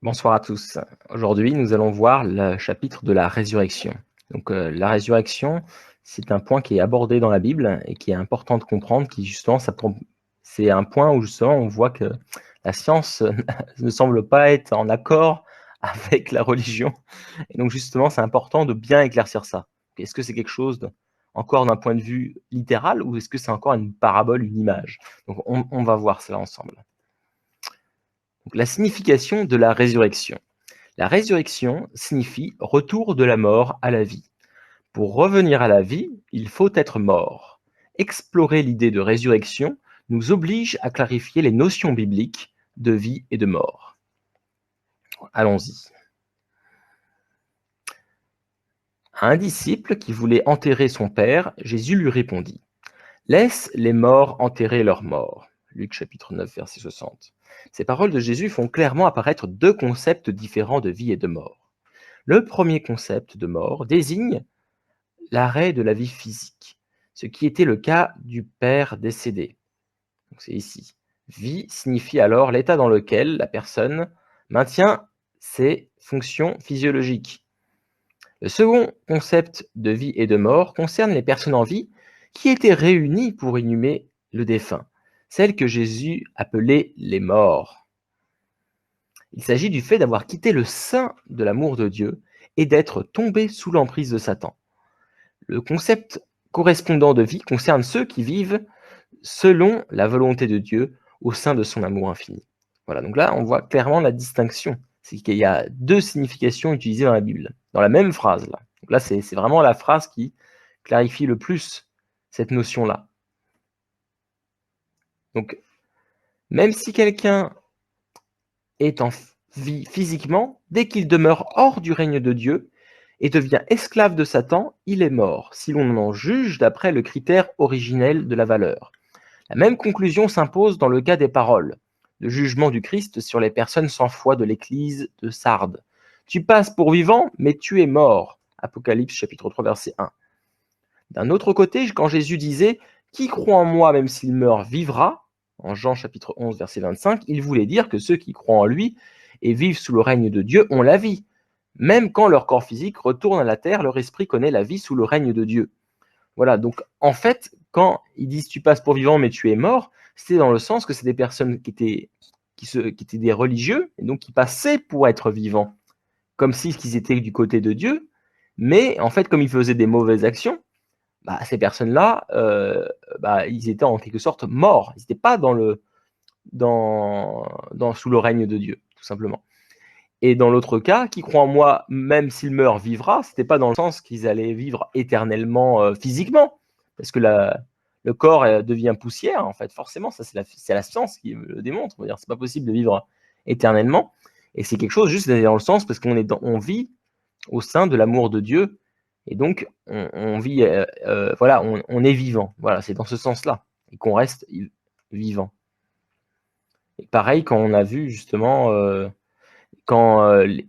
Bonsoir à tous. Aujourd'hui, nous allons voir le chapitre de la résurrection. Donc, la résurrection, c'est un point qui est abordé dans la Bible et qui est important de comprendre, qui justement, c'est un point où justement on voit que la science ne semble pas être en accord avec la religion. Et donc justement, c'est important de bien éclaircir ça. Est-ce que c'est quelque chose encore d'un point de vue littéral ou est-ce que c'est encore une parabole, une image? Donc on va voir cela ensemble. Donc, la signification de la résurrection. La résurrection signifie retour de la mort à la vie. Pour revenir à la vie, il faut être mort. Explorer l'idée de résurrection nous oblige à clarifier les notions bibliques de vie et de mort. Allons-y. À un disciple qui voulait enterrer son père, Jésus lui répondit: Laisse les morts enterrer leurs morts. Luc chapitre 9, verset 60. Ces paroles de Jésus font clairement apparaître deux concepts différents de vie et de mort. Le premier concept de mort désigne l'arrêt de la vie physique, ce qui était le cas du père décédé. Donc c'est ici. Vie signifie alors l'état dans lequel la personne maintient ses fonctions physiologiques. Le second concept de vie et de mort concerne les personnes en vie qui étaient réunies pour inhumer le défunt, celles que Jésus appelait les morts. Il s'agit du fait d'avoir quitté le sein de l'amour de Dieu et d'être tombé sous l'emprise de Satan. Le concept correspondant de vie concerne ceux qui vivent selon la volonté de Dieu au sein de son amour infini. Voilà, donc là, on voit clairement la distinction. C'est qu'il y a deux significations utilisées dans la Bible, dans la même phrase. Là, donc là c'est vraiment la phrase qui clarifie le plus cette notion-là. Donc, même si quelqu'un est en vie physiquement, dès qu'il demeure hors du règne de Dieu et devient esclave de Satan, il est mort, si l'on en juge d'après le critère originel de la valeur. La même conclusion s'impose dans le cas des paroles, le jugement du Christ sur les personnes sans foi de l'église de Sardes. Tu passes pour vivant, mais tu es mort. Apocalypse chapitre 3, verset 1. D'un autre côté, quand Jésus disait « Qui croit en moi, même s'il meurt, vivra », en Jean chapitre 11, verset 25, il voulait dire que ceux qui croient en lui et vivent sous le règne de Dieu ont la vie. Même quand leur corps physique retourne à la terre, leur esprit connaît la vie sous le règne de Dieu. Voilà, donc en fait, quand ils disent tu passes pour vivant mais tu es mort, c'est dans le sens que c'est des personnes qui étaient des religieux, et donc qui passaient pour être vivants, comme s'ils étaient du côté de Dieu, mais en fait, comme ils faisaient des mauvaises actions, ces personnes-là, ils étaient en quelque sorte morts. Ils n'étaient pas sous le règne de Dieu, tout simplement. Et dans l'autre cas, qui croit en moi, même s'il meurt, vivra, c'était pas dans le sens qu'ils allaient vivre éternellement physiquement, parce que le corps devient poussière, en fait, forcément, ça c'est la science qui le démontre. C'est pas possible de vivre éternellement, et c'est quelque chose juste dans le sens parce on vit au sein de l'amour de Dieu, et donc on vit, voilà, on est vivant. Voilà, c'est dans ce sens-là, et qu'on reste vivant. Et pareil, quand on a vu justement quand il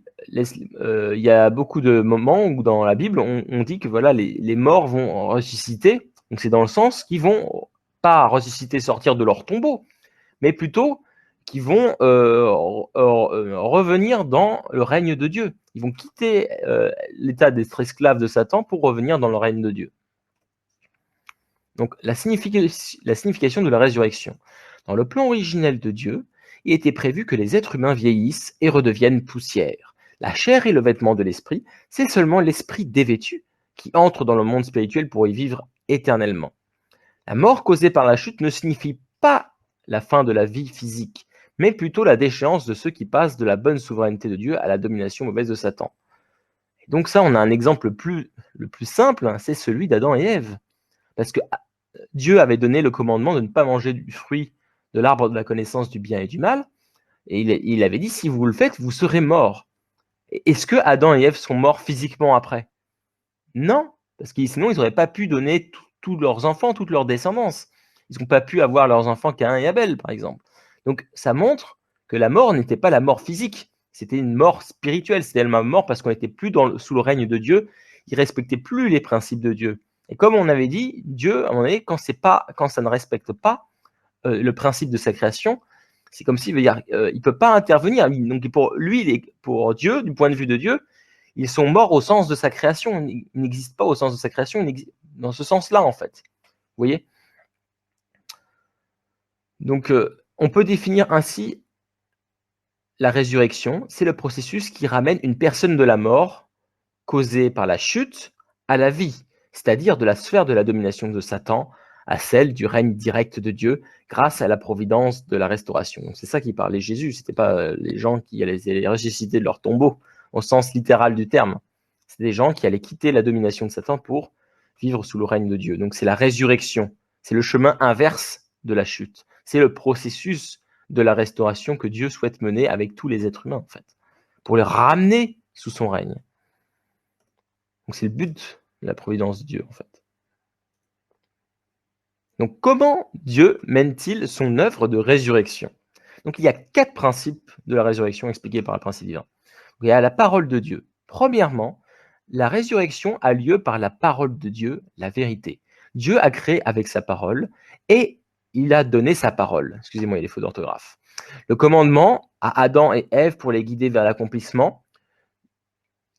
y a beaucoup de moments où dans la Bible, on dit que voilà, les morts vont ressusciter. Donc c'est dans le sens qu'ils vont pas ressusciter, sortir de leur tombeau, mais plutôt qu'ils vont revenir dans le règne de Dieu. Ils vont quitter l'état d'être esclaves de Satan pour revenir dans le règne de Dieu. Donc la signification de la résurrection. Dans le plan originel de Dieu, il était prévu que les êtres humains vieillissent et redeviennent poussière. La chair est le vêtement de l'esprit, c'est seulement l'esprit dévêtu qui entre dans le monde spirituel pour y vivre éternellement. La mort causée par la chute ne signifie pas la fin de la vie physique, mais plutôt la déchéance de ceux qui passent de la bonne souveraineté de Dieu à la domination mauvaise de Satan. Et donc ça, on a un exemple le plus simple, c'est celui d'Adam et Ève. Parce que Dieu avait donné le commandement de ne pas manger du fruit de l'arbre de la connaissance du bien et du mal, et il avait dit, si vous le faites, vous serez morts. Est-ce que Adam et Ève sont morts physiquement après? Non, parce que sinon ils n'auraient pas pu donner tous leurs enfants, toute leur descendance. Ils n'ont pas pu avoir leurs enfants Caïn et Abel, par exemple. Donc ça montre que la mort n'était pas la mort physique, c'était une mort spirituelle, c'était la mort parce qu'on n'était plus sous le règne de Dieu, ils ne respectaient plus les principes de Dieu. Et comme on avait dit, Dieu, à un moment donné, quand ça ne respecte pas le principe de sa création, C'est comme s'il veut dire, il peut pas intervenir. Donc pour lui, pour Dieu, du point de vue de Dieu, ils sont morts au sens de sa création. Ils n'existent pas au sens de sa création, dans ce sens-là, en fait. Vous voyez? Donc, on peut définir ainsi la résurrection, c'est le processus qui ramène une personne de la mort, causée par la chute, à la vie, c'est-à-dire de la sphère de la domination de Satan à celle du règne direct de Dieu grâce à la providence de la restauration. C'est ça qui parlait Jésus, c'était pas les gens qui allaient les ressusciter de leur tombeau, au sens littéral du terme. C'est des gens qui allaient quitter la domination de Satan pour vivre sous le règne de Dieu. Donc c'est la résurrection, c'est le chemin inverse de la chute. C'est le processus de la restauration que Dieu souhaite mener avec tous les êtres humains, en fait, pour les ramener sous son règne. Donc c'est le but de la providence de Dieu, en fait. Donc comment Dieu mène-t-il son œuvre de résurrection? Donc il y a 4 principes de la résurrection expliqués par le principe divin. Il y a la parole de Dieu. Premièrement, la résurrection a lieu par la parole de Dieu, la vérité. Dieu a créé avec sa parole et il a donné sa parole. Excusez-moi, il y a des fautes d'orthographe. Le commandement à Adam et Ève pour les guider vers l'accomplissement.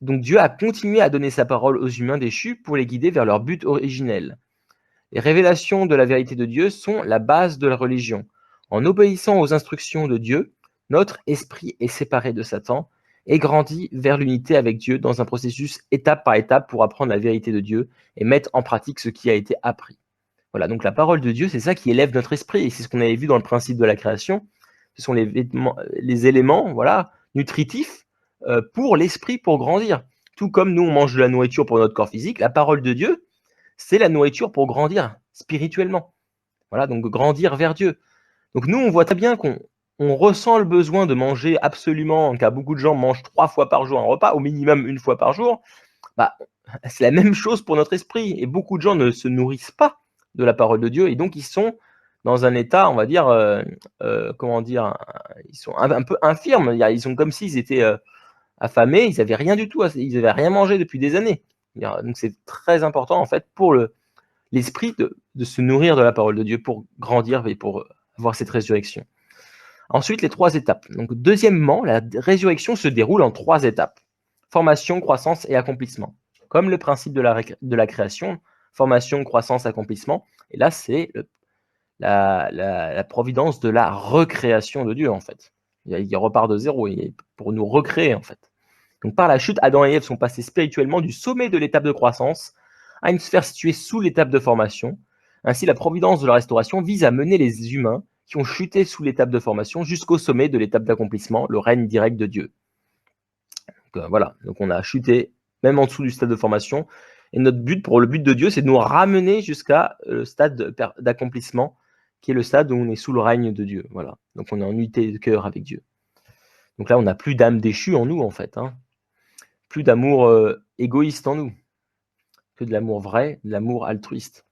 Donc Dieu a continué à donner sa parole aux humains déchus pour les guider vers leur but originel. Les révélations de la vérité de Dieu sont la base de la religion. En obéissant aux instructions de Dieu, notre esprit est séparé de Satan et grandit vers l'unité avec Dieu dans un processus étape par étape pour apprendre la vérité de Dieu et mettre en pratique ce qui a été appris. Voilà, donc la parole de Dieu, c'est ça qui élève notre esprit, et c'est ce qu'on avait vu dans le principe de la création. Ce sont les éléments, voilà, nutritifs pour l'esprit, pour grandir. Tout comme nous, on mange de la nourriture pour notre corps physique, la parole de Dieu, c'est la nourriture pour grandir spirituellement. Voilà, donc grandir vers Dieu. Donc nous, on voit très bien qu'on ressent le besoin de manger absolument, car beaucoup de gens mangent 3 fois par jour un repas, au minimum 1 fois par jour. Bah, c'est la même chose pour notre esprit. Et beaucoup de gens ne se nourrissent pas de la parole de Dieu, et donc ils sont dans un état, on va dire, comment dire, ils sont un peu infirmes. Ils sont comme s'ils étaient affamés, ils n'avaient rien du tout, ils n'avaient rien mangé depuis des années. Donc c'est très important en fait pour l'esprit de se nourrir de la parole de Dieu pour grandir et pour avoir cette résurrection. Ensuite, les 3 étapes. Donc, deuxièmement, la résurrection se déroule en 3 étapes. Formation, croissance et accomplissement. Comme le principe de la création, formation, croissance, accomplissement. Et là, c'est la providence de la recréation de Dieu, en fait. Il repart de zéro pour nous recréer, en fait. Donc, par la chute, Adam et Ève sont passés spirituellement du sommet de l'étape de croissance à une sphère située sous l'étape de formation. Ainsi, la providence de la restauration vise à mener les humains qui ont chuté sous l'étape de formation jusqu'au sommet de l'étape d'accomplissement, le règne direct de Dieu. Donc, voilà, donc on a chuté même en dessous du stade de formation. Et notre but, pour le but de Dieu, c'est de nous ramener jusqu'à le stade d'accomplissement, qui est le stade où on est sous le règne de Dieu. Voilà, donc on est en unité de cœur avec Dieu. Donc là, on n'a plus d'âme déchue en nous, en fait. Plus d'amour égoïste en nous, que de l'amour vrai, de l'amour altruiste.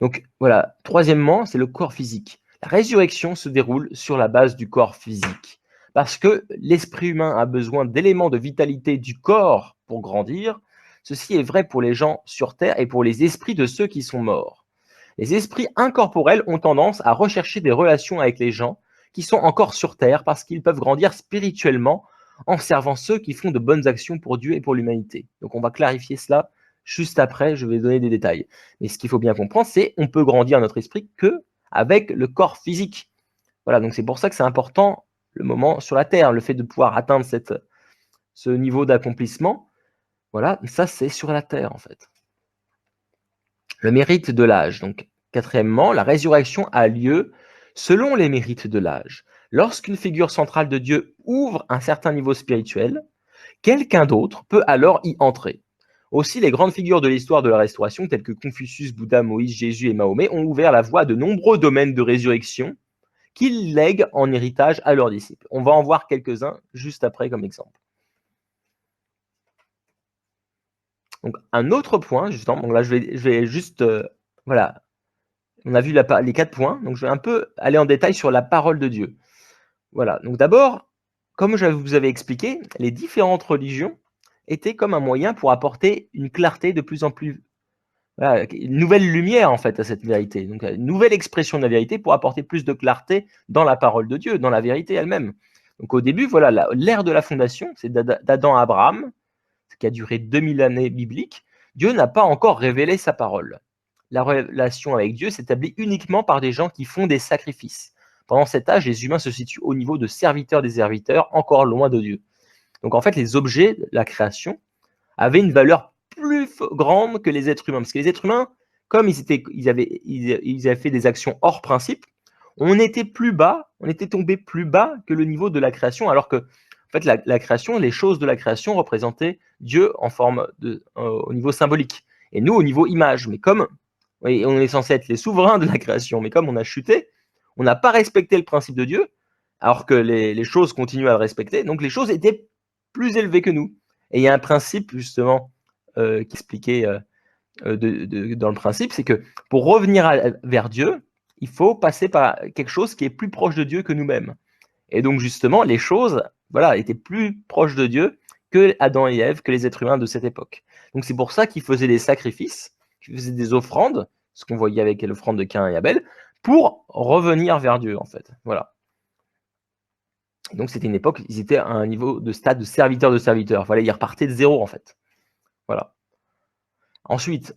Donc voilà, troisièmement, c'est le corps physique. La résurrection se déroule sur la base du corps physique. Parce que l'esprit humain a besoin d'éléments de vitalité du corps pour grandir. Ceci est vrai pour les gens sur Terre et pour les esprits de ceux qui sont morts. Les esprits incorporels ont tendance à rechercher des relations avec les gens qui sont encore sur Terre parce qu'ils peuvent grandir spirituellement en servant ceux qui font de bonnes actions pour Dieu et pour l'humanité. Donc on va clarifier cela juste après, je vais donner des détails. Mais ce qu'il faut bien comprendre, c'est qu'on peut grandir notre esprit que avec le corps physique. Voilà, donc c'est pour ça que c'est important le moment sur la Terre, le fait de pouvoir atteindre ce niveau d'accomplissement. Voilà, ça c'est sur la Terre en fait. Le mérite de l'âge. Donc, quatrièmement, la résurrection a lieu selon les mérites de l'âge. Lorsqu'une figure centrale de Dieu ouvre un certain niveau spirituel, quelqu'un d'autre peut alors y entrer. Aussi, les grandes figures de l'histoire de la restauration, telles que Confucius, Bouddha, Moïse, Jésus et Mahomet, ont ouvert la voie à de nombreux domaines de résurrection qu'ils lèguent en héritage à leurs disciples. On va en voir quelques-uns juste après comme exemple. Donc, un autre point, justement, donc là, je vais juste, voilà, on a vu les 4 points, donc je vais un peu aller en détail sur la parole de Dieu. Voilà, donc d'abord, comme je vous avais expliqué, les différentes religions étaient comme un moyen pour apporter une clarté de plus en plus voilà, une nouvelle lumière en fait à cette vérité, donc une nouvelle expression de la vérité pour apporter plus de clarté dans la parole de Dieu, dans la vérité elle-même. Donc au début, voilà, l'ère de la fondation, c'est d'Adam à Abraham, ce qui a duré 2000 années bibliques. Dieu n'a pas encore révélé sa parole. La relation avec Dieu s'établit uniquement par des gens qui font des sacrifices. Pendant cet âge, les humains se situent au niveau de serviteurs des serviteurs, encore loin de Dieu. Donc en fait, les objets de la création avaient une valeur plus grande que les êtres humains. Parce que les êtres humains, comme ils avaient fait des actions hors principe, on était plus bas, on était tombé plus bas que le niveau de la création, alors que en fait, la création, les choses de la création représentaient Dieu en forme au niveau symbolique, et nous au niveau image. Mais comme oui, on est censé être les souverains de la création, mais comme on a chuté, on n'a pas respecté le principe de Dieu, alors que les choses continuent à le respecter. Donc les choses étaient plus élevées que nous. Et il y a un principe justement qui expliquait dans le principe, c'est que pour revenir vers Dieu, il faut passer par quelque chose qui est plus proche de Dieu que nous-mêmes. Et donc justement, les choses, voilà, étaient plus proches de Dieu que Adam et Ève, que les êtres humains de cette époque. Donc c'est pour ça qu'ils faisaient des sacrifices, qu'ils faisaient des offrandes, ce qu'on voyait avec l'offrande de Caïn et Abel, pour revenir vers Dieu, en fait. Voilà. Donc c'était une époque, ils étaient à un niveau de stade de serviteur de serviteur. Voilà, ils repartaient de zéro, en fait. Voilà. Ensuite,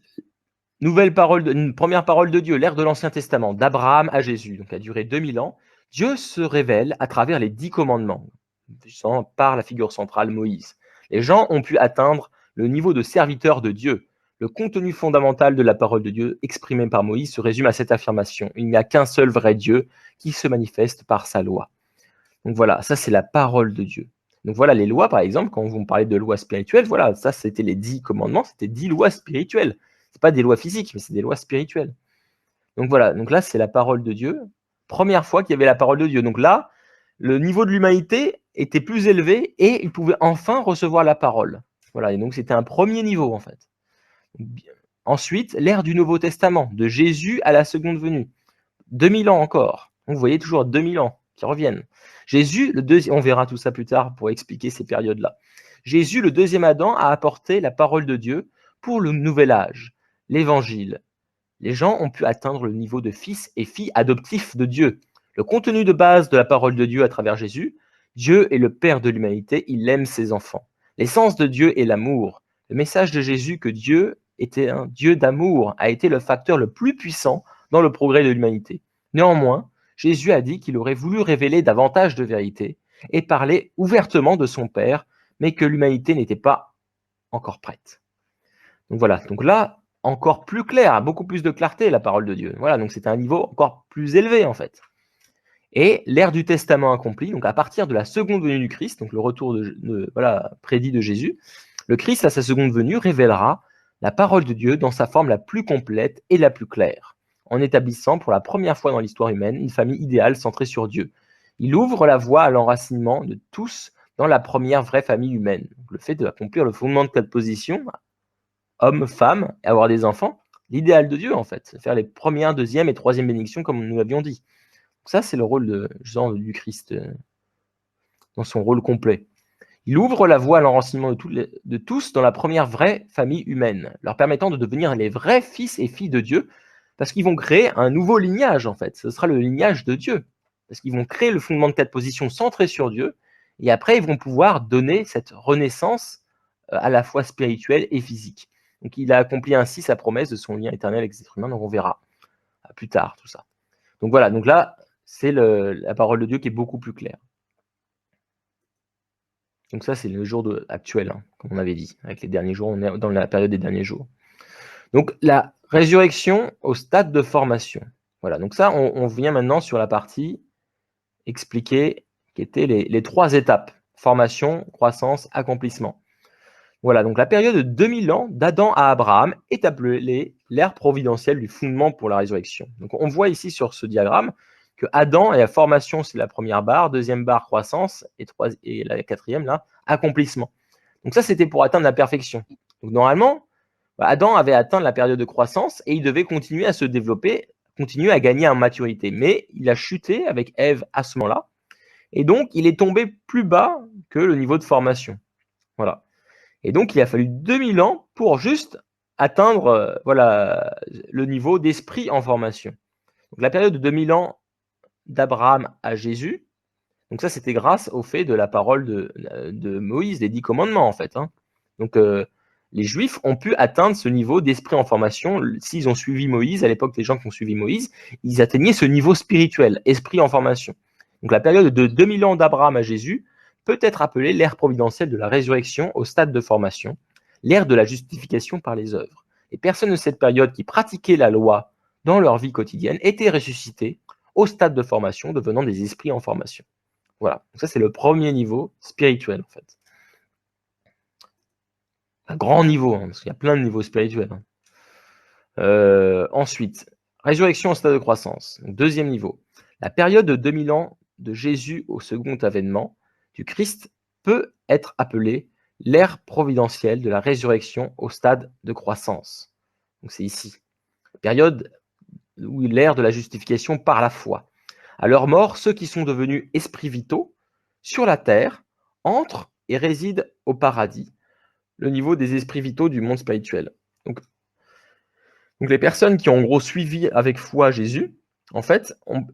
une première parole de Dieu, l'ère de l'Ancien Testament, d'Abraham à Jésus, donc a duré 2000 ans. Dieu se révèle à travers les 10 commandements, par la figure centrale Moïse. Les gens ont pu atteindre le niveau de serviteur de Dieu. Le contenu fondamental de la parole de Dieu exprimée par Moïse se résume à cette affirmation: il n'y a qu'un seul vrai Dieu qui se manifeste par sa loi. Donc voilà, ça c'est la parole de Dieu. Donc voilà, les lois, par exemple, quand on parlait de lois spirituelles, voilà, ça c'était les 10 commandements, c'était 10 lois spirituelles. C'est pas des lois physiques, mais c'est des lois spirituelles. Donc voilà, donc là c'est la parole de Dieu. Première fois qu'il y avait la parole de Dieu. Donc là, le niveau de l'humanité était plus élevé et il pouvait enfin recevoir la parole. Voilà, et donc c'était un premier niveau en fait. Ensuite, l'ère du Nouveau Testament, de Jésus à la seconde venue. 2000 ans encore. Vous voyez toujours 2000 ans qui reviennent. Jésus, on verra tout ça plus tard pour expliquer ces périodes-là. Jésus, le deuxième Adam, a apporté la parole de Dieu pour le nouvel âge, l'évangile. Les gens ont pu atteindre le niveau de fils et filles adoptifs de Dieu. Le contenu de base de la parole de Dieu à travers Jésus: Dieu est le Père de l'humanité, il aime ses enfants. L'essence de Dieu est l'amour. Le message de Jésus que Dieu était un Dieu d'amour a été le facteur le plus puissant dans le progrès de l'humanité. Néanmoins, Jésus a dit qu'il aurait voulu révéler davantage de vérité et parler ouvertement de son Père, mais que l'humanité n'était pas encore prête. Donc voilà, donc là, encore plus clair, beaucoup plus de clarté la parole de Dieu. Voilà, donc c'est un niveau encore plus élevé en fait. Et l'ère du Testament accompli, donc à partir de la seconde venue du Christ, donc le retour prédit de Jésus, le Christ à sa seconde venue révélera la parole de Dieu dans sa forme la plus complète et la plus claire, en établissant pour la première fois dans l'histoire humaine une famille idéale centrée sur Dieu. Il ouvre la voie à l'enracinement de tous dans la première vraie famille humaine. Donc, le fait d'accomplir le fondement de cette position, homme, femme, et avoir des enfants, l'idéal de Dieu en fait, faire les premières, deuxième et troisième bénédictions comme nous l'avions dit. Donc ça, c'est le rôle du Christ dans son rôle complet. Il ouvre la voie à l'enracinement de tous dans la première vraie famille humaine, leur permettant de devenir les vrais fils et filles de Dieu, parce qu'ils vont créer un nouveau lignage en fait. Ce sera le lignage de Dieu, parce qu'ils vont créer le fondement de cette position centrée sur Dieu, et après ils vont pouvoir donner cette renaissance à la fois spirituelle et physique. Donc il a accompli ainsi sa promesse de son lien éternel avec les êtres humains, donc on verra plus tard tout ça. Donc voilà, donc là, c'est la parole de Dieu qui est beaucoup plus claire. Donc ça, c'est le jour actuel, hein, comme on avait dit, avec les derniers jours, on est dans la période des derniers jours. Donc la résurrection au stade de formation. Voilà, donc ça, on vient maintenant sur la partie expliquer qui étaient les 3 étapes: formation, croissance, accomplissement. Voilà, donc la période de 2000 ans d'Adam à Abraham est appelée l'ère providentielle du fondement pour la résurrection. Donc on voit ici sur ce diagramme que Adam et la formation, c'est la première barre, deuxième barre croissance, et la quatrième là, accomplissement. Donc ça, c'était pour atteindre la perfection. Donc normalement, Adam avait atteint la période de croissance et il devait continuer à se développer, continuer à gagner en maturité. Mais il a chuté avec Ève à ce moment-là, et donc il est tombé plus bas que le niveau de formation. Voilà. Et donc, il a fallu 2000 ans pour juste atteindre voilà, le niveau d'esprit en formation. Donc la période de 2000 ans d'Abraham à Jésus, donc ça c'était grâce au fait de la parole de Moïse, des 10 commandements en fait. Hein. Donc les Juifs ont pu atteindre ce niveau d'esprit en formation. S'ils ont suivi Moïse, à l'époque les gens qui ont suivi Moïse, ils atteignaient ce niveau spirituel, esprit en formation. Donc la période de 2000 ans d'Abraham à Jésus peut être appelée l'ère providentielle de la résurrection au stade de formation, l'ère de la justification par les œuvres. Les personnes de cette période qui pratiquaient la loi dans leur vie quotidienne étaient ressuscitées au stade de formation, devenant des esprits en formation. Voilà, donc ça c'est le premier niveau spirituel en fait. Un grand niveau, hein, parce qu'il y a plein de niveaux spirituels. Hein. Ensuite, résurrection au stade de croissance. Donc, deuxième niveau. La période de 2000 ans de Jésus au second avènement du Christ peut être appelée l'ère providentielle de la résurrection au stade de croissance. Donc c'est ici. Période où l'ère de la justification par la foi. À leur mort, ceux qui sont devenus esprits vitaux sur la terre entrent et résident au paradis, le niveau des esprits vitaux du monde spirituel. Donc les personnes qui ont en gros suivi avec foi Jésus, en fait, ont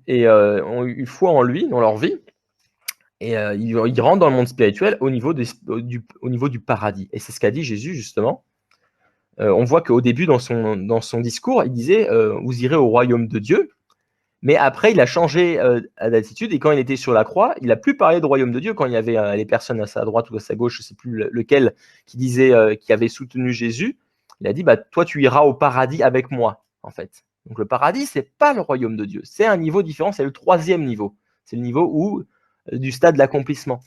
eu foi en lui dans leur vie, et ils rentrent dans le monde spirituel au niveau du paradis. Et c'est ce qu'a dit Jésus justement. On voit qu'au début, dans son discours, il disait vous irez au royaume de Dieu. Mais après, il a changé d'attitude et quand il était sur la croix, il n'a plus parlé de royaume de Dieu. Quand il y avait les personnes à sa droite ou à sa gauche, je ne sais plus lequel, qui disait qui avait soutenu Jésus, il a dit toi, tu iras au paradis avec moi, en fait. Donc le paradis, c'est pas le royaume de Dieu. C'est un niveau différent, c'est le troisième niveau. C'est le niveau du stade d'accomplissement.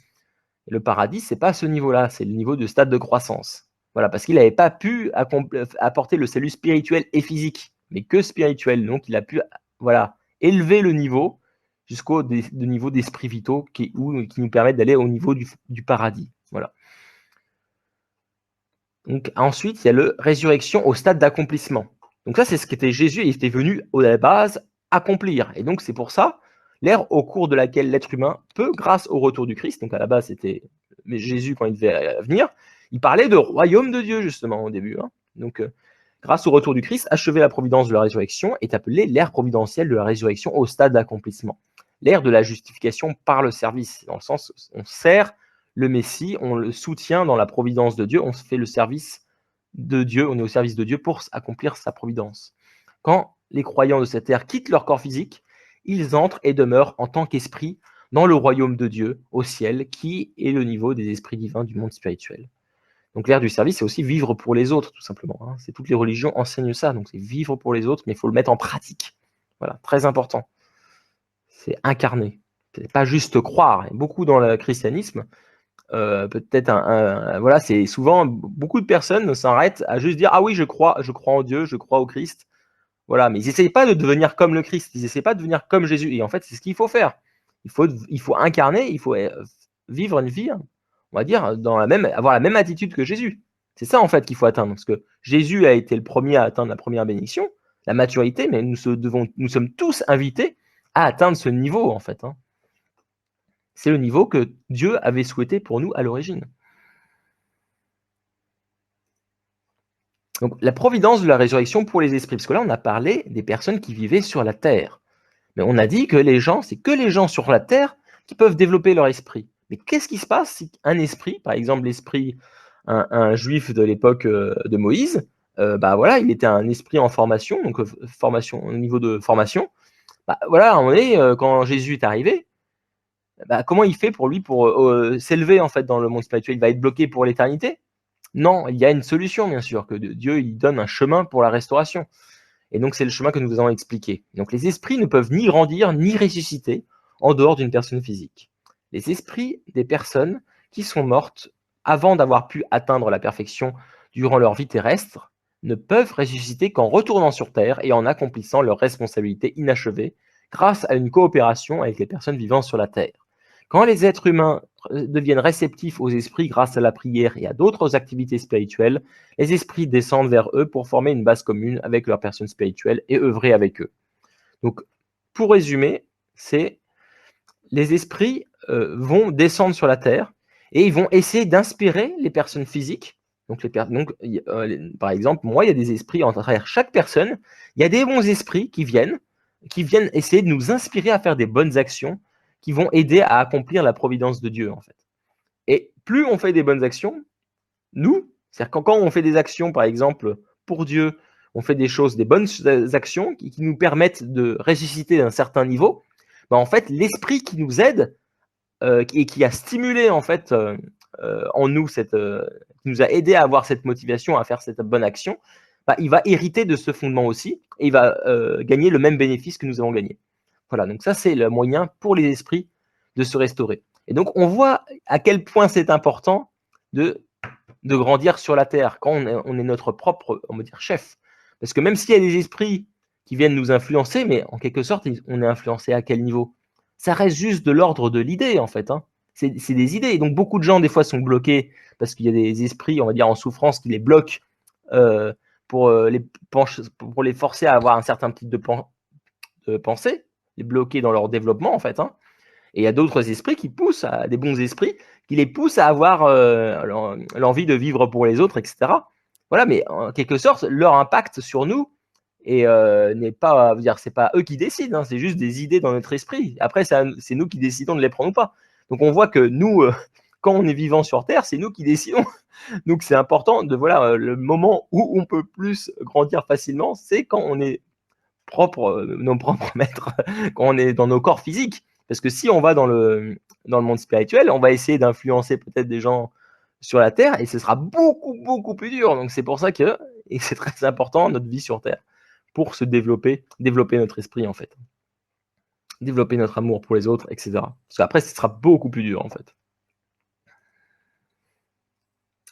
Le paradis, c'est pas ce niveau-là, c'est le niveau de stade de croissance. Voilà, parce qu'il n'avait pas pu apporter le salut spirituel et physique, mais que spirituel. Donc il a pu élever le niveau jusqu'au niveau d'esprit vitaux qui nous permettent d'aller au niveau du paradis. Voilà. Donc ensuite, il y a le résurrection au stade d'accomplissement. Donc ça, c'est ce qu'était Jésus, il était venu à la base accomplir. Et donc c'est pour ça, l'ère au cours de laquelle l'être humain peut, grâce au retour du Christ, donc à la base c'était Jésus quand il devait venir, il parlait de royaume de Dieu justement au début. Hein. Donc grâce au retour du Christ, achever la providence de la résurrection est appelée l'ère providentielle de la résurrection au stade d'accomplissement. L'ère de la justification par le service, dans le sens où on sert le Messie, on le soutient dans la providence de Dieu, on se fait le service de Dieu, on est au service de Dieu pour accomplir sa providence. Quand les croyants de cette ère quittent leur corps physique, ils entrent et demeurent en tant qu'esprit dans le royaume de Dieu, au ciel, qui est le niveau des esprits divins du monde spirituel. Donc l'ère du service, c'est aussi vivre pour les autres, tout simplement. Hein. C'est toutes les religions enseignent ça, donc c'est vivre pour les autres, mais il faut le mettre en pratique. Voilà, très important. C'est incarner. C'est pas juste croire. Et beaucoup dans le christianisme, peut-être voilà, c'est souvent beaucoup de personnes s'arrêtent à juste dire ah oui, je crois en Dieu, je crois au Christ. Voilà, mais ils n'essayent pas de devenir comme le Christ, ils n'essayent pas de devenir comme Jésus. Et en fait, c'est ce qu'il faut faire. Il faut incarner, il faut vivre une vie, on va dire, avoir la même attitude que Jésus. C'est ça en fait qu'il faut atteindre, parce que Jésus a été le premier à atteindre la première bénédiction, la maturité, mais nous sommes tous invités à atteindre ce niveau en fait. Hein. C'est le niveau que Dieu avait souhaité pour nous à l'origine. Donc la providence de la résurrection pour les esprits, parce que là on a parlé des personnes qui vivaient sur la terre. Mais on a dit que c'est que les gens sur la terre qui peuvent développer leur esprit. Mais qu'est-ce qui se passe si un esprit, par exemple l'esprit, un juif de l'époque de Moïse, il était un esprit en formation, donc formation, au niveau de formation. À un moment donné, quand Jésus est arrivé, comment il fait pour s'élever en fait dans le monde spirituel? Il va être bloqué pour l'éternité? Non, il y a une solution bien sûr, que Dieu il donne un chemin pour la restauration. Et donc, c'est le chemin que nous allons expliquer. Donc, les esprits ne peuvent ni grandir ni ressusciter en dehors d'une personne physique. Les esprits des personnes qui sont mortes avant d'avoir pu atteindre la perfection durant leur vie terrestre ne peuvent ressusciter qu'en retournant sur Terre et en accomplissant leurs responsabilités inachevées grâce à une coopération avec les personnes vivant sur la Terre. Quand les êtres humains deviennent réceptifs aux esprits grâce à la prière et à d'autres activités spirituelles, les esprits descendent vers eux pour former une base commune avec leurs personnes spirituelles et œuvrer avec eux. Donc, pour résumer, les esprits vont descendre sur la terre et ils vont essayer d'inspirer les personnes physiques. Donc, par exemple, moi, il y a des esprits à travers chaque personne. Il y a des bons esprits qui viennent essayer de nous inspirer à faire des bonnes actions qui vont aider à accomplir la providence de Dieu, en fait. Et plus on fait des bonnes actions, nous, c'est-à-dire quand on fait des actions, par exemple, pour Dieu, on fait des choses, des bonnes actions qui nous permettent de ressusciter d'un certain niveau, ben en fait, l'esprit qui nous aide et qui a stimulé en fait en nous qui nous a aidé à avoir cette motivation à faire cette bonne action, bah, il va hériter de ce fondement aussi et il va gagner le même bénéfice que nous avons gagné. Voilà, donc ça c'est le moyen pour les esprits de se restaurer. Et donc on voit à quel point c'est important de grandir sur la terre quand on est notre propre, on va dire, chef. Parce que même s'il y a des esprits qui viennent nous influencer, mais en quelque sorte, on est influencé à quel niveau? Ça reste juste de l'ordre de l'idée, en fait. Hein. C'est des idées. Et donc, beaucoup de gens, des fois, sont bloqués parce qu'il y a des esprits, on va dire, en souffrance qui les bloquent euh, pour les forcer à avoir un certain type de pensée, les bloquer dans leur développement, en fait. Hein. Et il y a d'autres esprits qui poussent, des bons esprits, qui les poussent à avoir l'envie de vivre pour les autres, etc. Voilà, mais en quelque sorte, leur impact sur nous n'est pas, dire, c'est pas eux qui décident, hein, c'est juste des idées dans notre esprit. Après, c'est nous qui décidons de les prendre ou pas. Donc on voit que nous, quand on est vivant sur Terre, c'est nous qui décidons. Donc c'est important de voilà, le moment où on peut plus grandir facilement, c'est quand on est nos propres maîtres, quand on est dans nos corps physiques. Parce que si on va dans le monde spirituel, on va essayer d'influencer peut-être des gens sur la Terre et ce sera beaucoup, beaucoup plus dur. Donc c'est pour ça que et c'est très important notre vie sur Terre pour se développer notre esprit en fait. Développer notre amour pour les autres, etc. Parce qu'après, ce sera beaucoup plus dur en fait.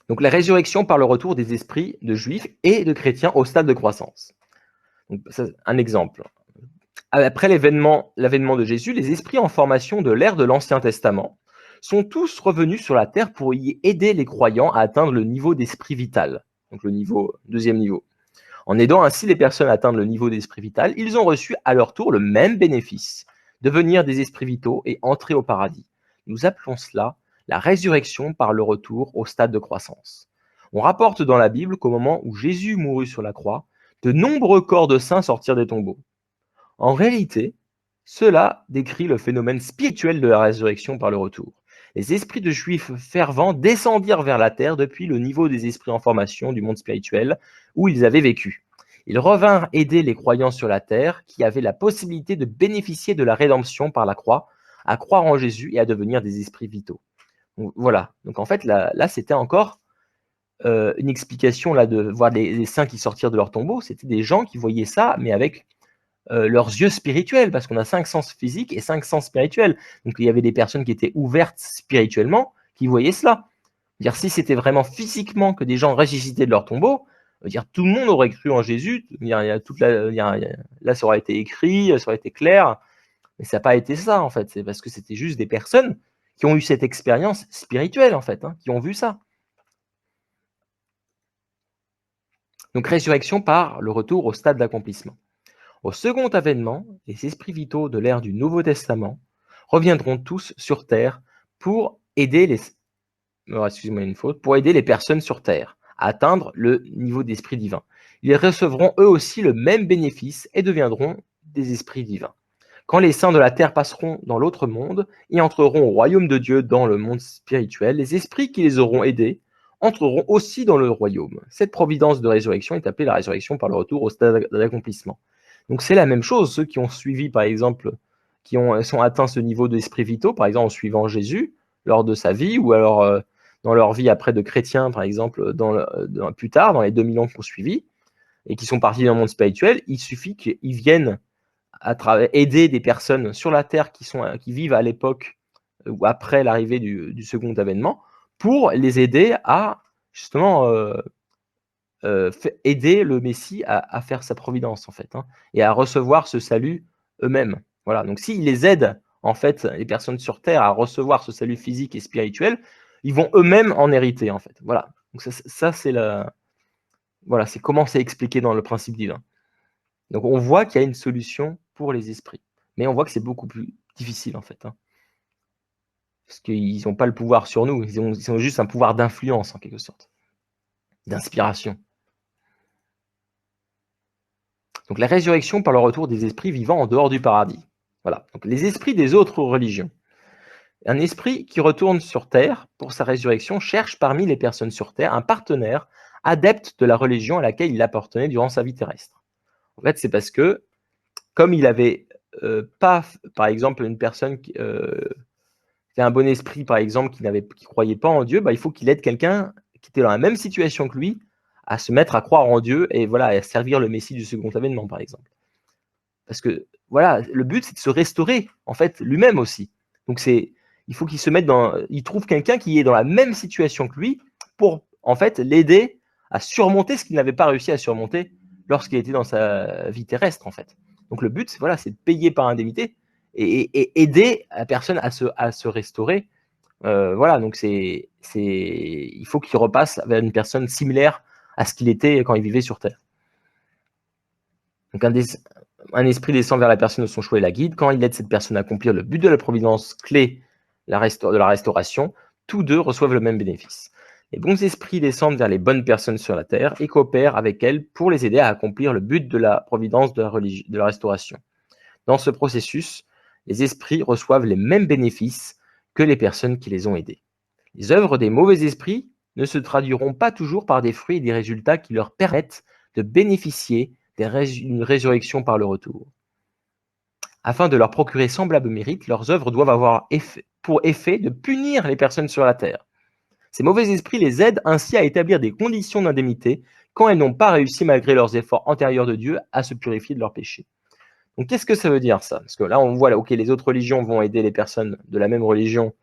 Donc la résurrection par le retour des esprits de juifs et de chrétiens au stade de croissance. Donc, ça, un exemple. Après l'avènement de Jésus, les esprits en formation de l'ère de l'Ancien Testament sont tous revenus sur la terre pour y aider les croyants à atteindre le niveau d'esprit vital, donc le deuxième niveau. En aidant ainsi les personnes à atteindre le niveau d'esprit vital, ils ont reçu à leur tour le même bénéfice, devenir des esprits vitaux et entrer au paradis. Nous appelons cela la résurrection par le retour au stade de croissance. On rapporte dans la Bible qu'au moment où Jésus mourut sur la croix, de nombreux corps de saints sortirent des tombeaux. En réalité, cela décrit le phénomène spirituel de la résurrection par le retour. Les esprits de juifs fervents descendirent vers la terre depuis le niveau des esprits en formation du monde spirituel où ils avaient vécu. Ils revinrent aider les croyants sur la terre qui avaient la possibilité de bénéficier de la rédemption par la croix, à croire en Jésus et à devenir des esprits vitaux. Donc, voilà. Donc en fait, là c'était encore une explication là, de voir les saints qui sortirent de leur tombeau. C'était des gens qui voyaient ça, mais avec leurs yeux spirituels, parce qu'on a 5 sens physiques et 5 sens spirituels. Donc il y avait des personnes qui étaient ouvertes spirituellement, qui voyaient cela. Dire si c'était vraiment physiquement que des gens ressuscitaient de leur tombeau, dire tout le monde aurait cru en Jésus. Là, ça aurait été écrit, ça aurait été clair, mais ça n'a pas été ça en fait. C'est parce que c'était juste des personnes qui ont eu cette expérience spirituelle en fait, hein, qui ont vu ça. Donc résurrection par le retour au stade d'accomplissement. Au second avènement, les esprits vitaux de l'ère du Nouveau Testament reviendront tous sur terre pour aider pour aider les personnes sur terre à atteindre le niveau d'esprit divin. Ils recevront eux aussi le même bénéfice et deviendront des esprits divins. Quand les saints de la terre passeront dans l'autre monde et entreront au royaume de Dieu dans le monde spirituel, les esprits qui les auront aidés entreront aussi dans le royaume. Cette providence de résurrection est appelée la résurrection par le retour au stade d'accomplissement. Donc c'est la même chose, ceux qui ont suivi, par exemple, sont atteints ce niveau d'esprit vitaux, par exemple en suivant Jésus lors de sa vie, ou alors dans leur vie après de chrétiens, par exemple, plus tard, dans les 2000 ans qui ont suivi, et qui sont partis dans le monde spirituel, il suffit qu'ils viennent aider des personnes sur la terre qui vivent à l'époque ou après l'arrivée du second avènement, pour les aider à justement aider le Messie à faire sa providence en fait, hein, et à recevoir ce salut eux-mêmes. Voilà. Donc s'ils les aident en fait les personnes sur terre à recevoir ce salut physique et spirituel, ils vont eux-mêmes en hériter en fait. Voilà. Donc ça c'est voilà, c'est comment c'est expliqué dans le principe divin. Donc on voit qu'il y a une solution pour les esprits, mais on voit que c'est beaucoup plus difficile en fait, hein, parce qu'ils n'ont pas le pouvoir sur nous, ils ont juste un pouvoir d'influence en quelque sorte. d'inspiration. Donc la résurrection par le retour des esprits vivant en dehors du paradis. Voilà. Donc les esprits des autres religions. Un esprit qui retourne sur terre pour sa résurrection cherche parmi les personnes sur terre un partenaire adepte de la religion à laquelle il appartenait durant sa vie terrestre. En fait, c'est parce que, comme il avait pas, par exemple, une personne qui a un bon esprit, par exemple, qui croyait pas en Dieu, bah, il faut qu'il aide quelqu'un qui était dans la même situation que lui à se mettre à croire en Dieu et voilà, à servir le Messie du second avènement, par exemple. Parce que voilà, le but c'est de se restaurer en fait lui-même aussi. Donc il faut qu'il se mette il trouve quelqu'un qui est dans la même situation que lui pour en fait l'aider à surmonter ce qu'il n'avait pas réussi à surmonter lorsqu'il était dans sa vie terrestre en fait. Donc le but voilà, c'est de payer par indemnité et aider la personne à se restaurer. Voilà, donc il faut qu'il repasse vers une personne similaire à ce qu'il était quand il vivait sur Terre. Donc un esprit descend vers la personne de son choix et la guide. Quand il aide cette personne à accomplir le but de la providence clé de la restauration, tous deux reçoivent le même bénéfice. Les bons esprits descendent vers les bonnes personnes sur la terre et coopèrent avec elles pour les aider à accomplir le but de la providence de la restauration. Dans ce processus, les esprits reçoivent les mêmes bénéfices que les personnes qui les ont aidés. Les œuvres des mauvais esprits ne se traduiront pas toujours par des fruits et des résultats qui leur permettent de bénéficier d'une résurrection par le retour. Afin de leur procurer semblable mérite, leurs œuvres doivent avoir pour effet de punir les personnes sur la terre. Ces mauvais esprits les aident ainsi à établir des conditions d'indemnité quand elles n'ont pas réussi, malgré leurs efforts antérieurs de Dieu, à se purifier de leurs péchés. Donc qu'est-ce que ça veut dire ça? Parce que là, on voit, ok, les autres religions vont aider les personnes de la même religion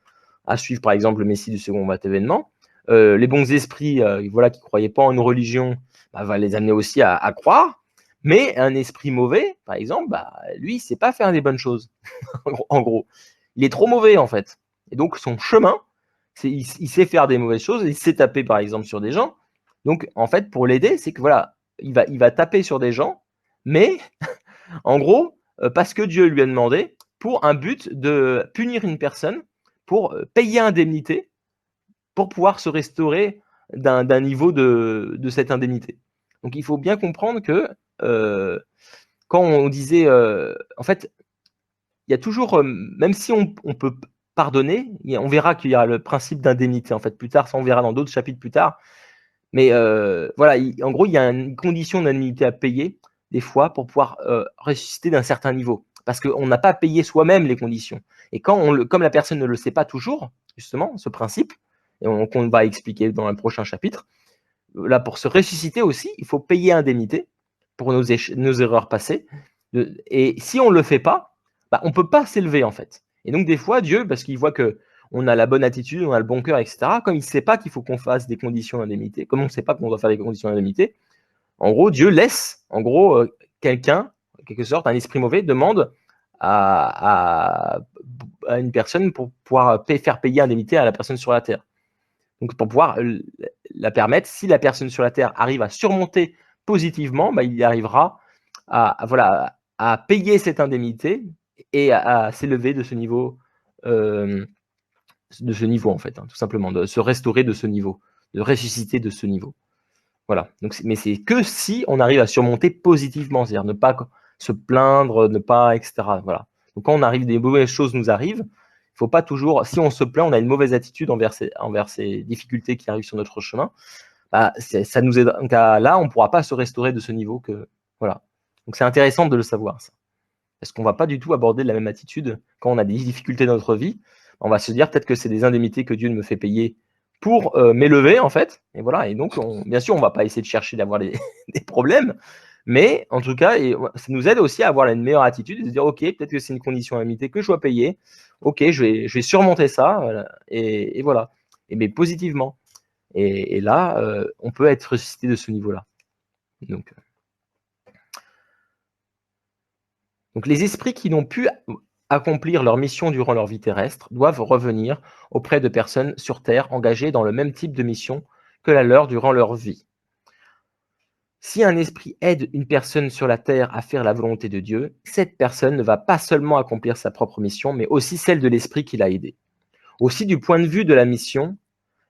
à suivre, par exemple, le Messie du second avènement. Les bons esprits, voilà, qui ne croyaient pas en une religion, va les amener aussi à croire. Mais un esprit mauvais, par exemple, lui, il ne sait pas faire des bonnes choses. En gros, il est trop mauvais, en fait. Et donc, son chemin, il sait faire des mauvaises choses, il sait taper, par exemple, sur des gens. Donc, en fait, pour l'aider, c'est que voilà, il va taper sur des gens, mais en gros, parce que Dieu lui a demandé, pour un but de punir une personne, pour payer indemnité, pour pouvoir se restaurer d'un niveau de cette indemnité. Donc il faut bien comprendre que quand on disait, en fait, il y a toujours, même si on peut pardonner, on verra qu'il y a le principe d'indemnité en fait plus tard, ça on verra dans d'autres chapitres plus tard. Mais voilà, en gros, il y a une condition d'indemnité à payer des fois pour pouvoir ressusciter d'un certain niveau. Parce qu'on n'a pas payé soi-même les conditions. Et comme la personne ne le sait pas toujours, justement, ce principe, et qu'on va expliquer dans le prochain chapitre, là, pour se ressusciter aussi, il faut payer indemnité pour nos erreurs passées. Et si on ne le fait pas, on ne peut pas s'élever, en fait. Et donc, des fois, Dieu, parce qu'il voit que on a la bonne attitude, on a le bon cœur, etc., comme il ne sait pas qu'il faut qu'on fasse des conditions d'indemnité, comme on ne sait pas qu'on doit faire des conditions d'indemnité, en gros, Dieu laisse, en gros, quelqu'un, en quelque sorte, un esprit mauvais, demande à une personne pour pouvoir faire payer indemnité à la personne sur la terre. Donc, pour pouvoir la permettre, si la personne sur la terre arrive à surmonter positivement, il arrivera voilà, à payer cette indemnité et à s'élever de ce niveau, en fait, tout simplement, de se restaurer de ce niveau, de ressusciter de ce niveau. Voilà. Donc, mais c'est que si on arrive à surmonter positivement, c'est-à-dire ne pas se plaindre, ne pas, etc. Voilà. Donc quand des mauvaises choses nous arrivent, il faut pas toujours, si on se plaint, on a une mauvaise attitude envers ces difficultés qui arrivent sur notre chemin, ça nous aide. Donc là, on ne pourra pas se restaurer de ce niveau que, voilà. Donc c'est intéressant de le savoir, ça. Parce qu'on ne va pas du tout aborder de la même attitude quand on a des difficultés dans notre vie. On va se dire peut-être que c'est des indemnités que Dieu me fait payer pour m'élever, en fait. Et voilà. Et donc, bien sûr, on ne va pas essayer de chercher d'avoir des problèmes. Mais en tout cas, ça nous aide aussi à avoir une meilleure attitude et de se dire, OK, peut-être que c'est une condition indemnité que je dois payer. OK, je vais surmonter ça. Voilà. Et voilà. Mais positivement. Et là, on peut être ressuscité de ce niveau-là. Donc les esprits qui n'ont pu accomplir leur mission durant leur vie terrestre doivent revenir auprès de personnes sur Terre engagées dans le même type de mission que la leur durant leur vie. Si un esprit aide une personne sur la Terre à faire la volonté de Dieu, cette personne ne va pas seulement accomplir sa propre mission, mais aussi celle de l'esprit qui l'a aidé. Aussi, du point de vue de la mission,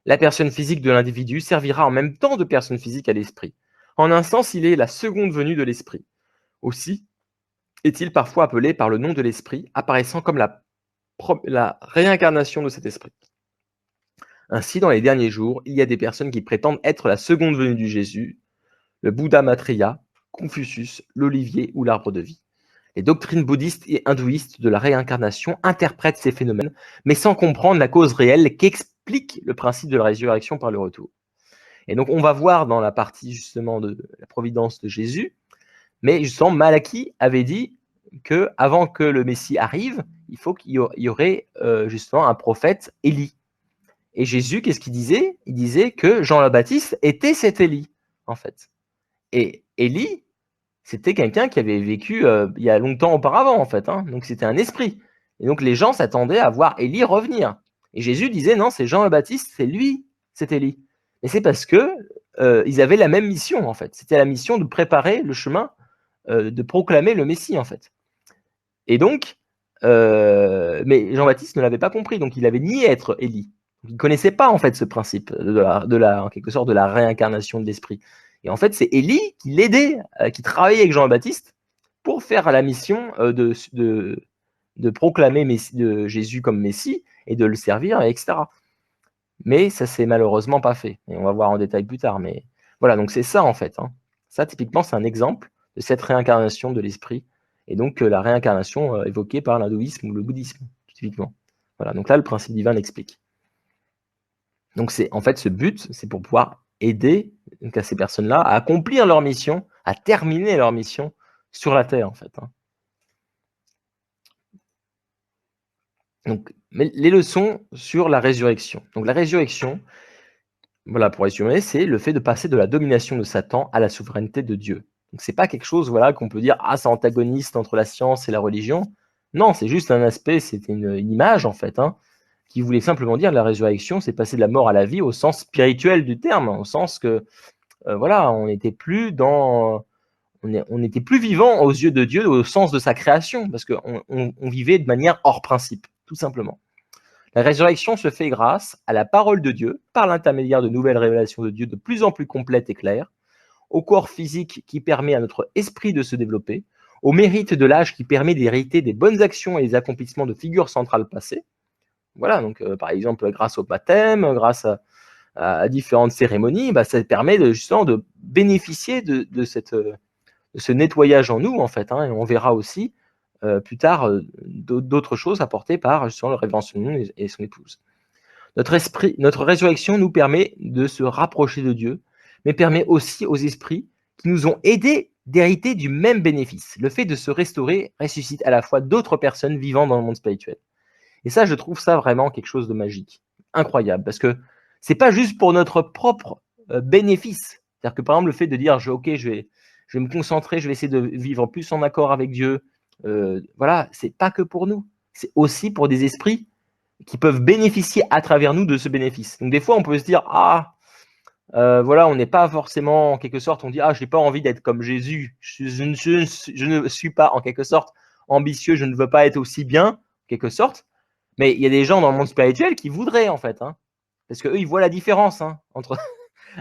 La personne physique de l'individu servira en même temps de personne physique à l'esprit. En un sens, il est la seconde venue de l'esprit. Aussi est-il parfois appelé par le nom de l'esprit, apparaissant comme la réincarnation de cet esprit. Ainsi, dans les derniers jours, il y a des personnes qui prétendent être la seconde venue du Jésus, le Bouddha Maitreya, Confucius, l'olivier ou l'arbre de vie. Les doctrines bouddhistes et hindouistes de la réincarnation interprètent ces phénomènes, mais sans comprendre la cause réelle qu'explique le principe de la résurrection par le retour. Et donc, on va voir dans la partie justement de la providence de Jésus, mais justement, Malachie avait dit que avant que le Messie arrive, il faut qu'il y aurait justement un prophète Élie. Et Jésus, qu'est-ce qu'il disait? Il disait que Jean le Baptiste était cet Élie, en fait. Et Élie, c'était quelqu'un qui avait vécu il y a longtemps auparavant, en fait. Hein. Donc, c'était un esprit. Et donc, les gens s'attendaient à voir Élie revenir. Et Jésus disait, non, c'est Jean le Baptiste, c'est lui, c'est Élie. Et c'est parce que ils avaient la même mission, en fait. C'était la mission de préparer le chemin, de proclamer le Messie, en fait. Et donc, mais Jean-Baptiste ne l'avait pas compris, donc il avait nié être Élie. Il ne connaissait pas, en fait, ce principe en quelque sorte, de la réincarnation de l'esprit. Et en fait, c'est Élie qui l'aidait, qui travaillait avec Jean-Baptiste pour faire la mission de proclamer de Jésus comme Messie et de le servir, etc. Mais ça s'est malheureusement pas fait. Et on va voir en détail plus tard. Mais voilà, donc c'est ça en fait. Hein. Ça, typiquement, c'est un exemple de cette réincarnation de l'esprit. Et donc la réincarnation évoquée par l'hindouisme ou le bouddhisme, typiquement. Voilà, donc là, le principe divin l'explique. Donc c'est en fait ce but, c'est pour pouvoir aider donc, à ces personnes-là à accomplir leur mission, à terminer leur mission sur la Terre, en fait. Hein. Donc, les leçons sur la résurrection. Donc la résurrection, voilà, pour résumer, c'est le fait de passer de la domination de Satan à la souveraineté de Dieu. Donc c'est pas quelque chose, voilà, qu'on peut dire ah c'est antagoniste entre la science et la religion. Non, c'est juste un aspect, c'était une image en fait, hein, qui voulait simplement dire la résurrection, c'est passer de la mort à la vie au sens spirituel du terme, au sens que voilà, on n'était plus dans, on était plus vivant aux yeux de Dieu au sens de sa création, parce qu'on on vivait de manière hors principe, tout simplement. La résurrection se fait grâce à la parole de Dieu, par l'intermédiaire de nouvelles révélations de Dieu de plus en plus complètes et claires, au corps physique qui permet à notre esprit de se développer, au mérite de l'âge qui permet d'hériter des bonnes actions et des accomplissements de figures centrales passées. Voilà, donc par exemple, grâce au baptême, grâce à différentes cérémonies, bah, ça permet justement de bénéficier de ce nettoyage en nous, en fait. Hein, et on verra aussi plus tard d'autres choses apportées par justement le révérend et son épouse. Notre résurrection nous permet de se rapprocher de Dieu, mais permet aussi aux esprits qui nous ont aidés d'hériter du même bénéfice. Le fait de se restaurer ressuscite à la fois d'autres personnes vivant dans le monde spirituel. Et ça, je trouve ça vraiment quelque chose de magique, incroyable, parce que c'est pas juste pour notre propre bénéfice. C'est-à-dire que par exemple, le fait de dire, ok, je vais me concentrer, je vais essayer de vivre plus en accord avec Dieu, voilà, c'est pas que pour nous, c'est aussi pour des esprits qui peuvent bénéficier à travers nous de ce bénéfice. Donc des fois, on peut se dire, voilà, on n'est pas forcément, en quelque sorte, on dit, je n'ai pas envie d'être comme Jésus, je ne suis pas, en quelque sorte, ambitieux, je ne veux pas être aussi bien, en quelque sorte, mais il y a des gens dans le monde spirituel qui voudraient, en fait, hein, parce qu'eux, ils voient la différence hein, entre,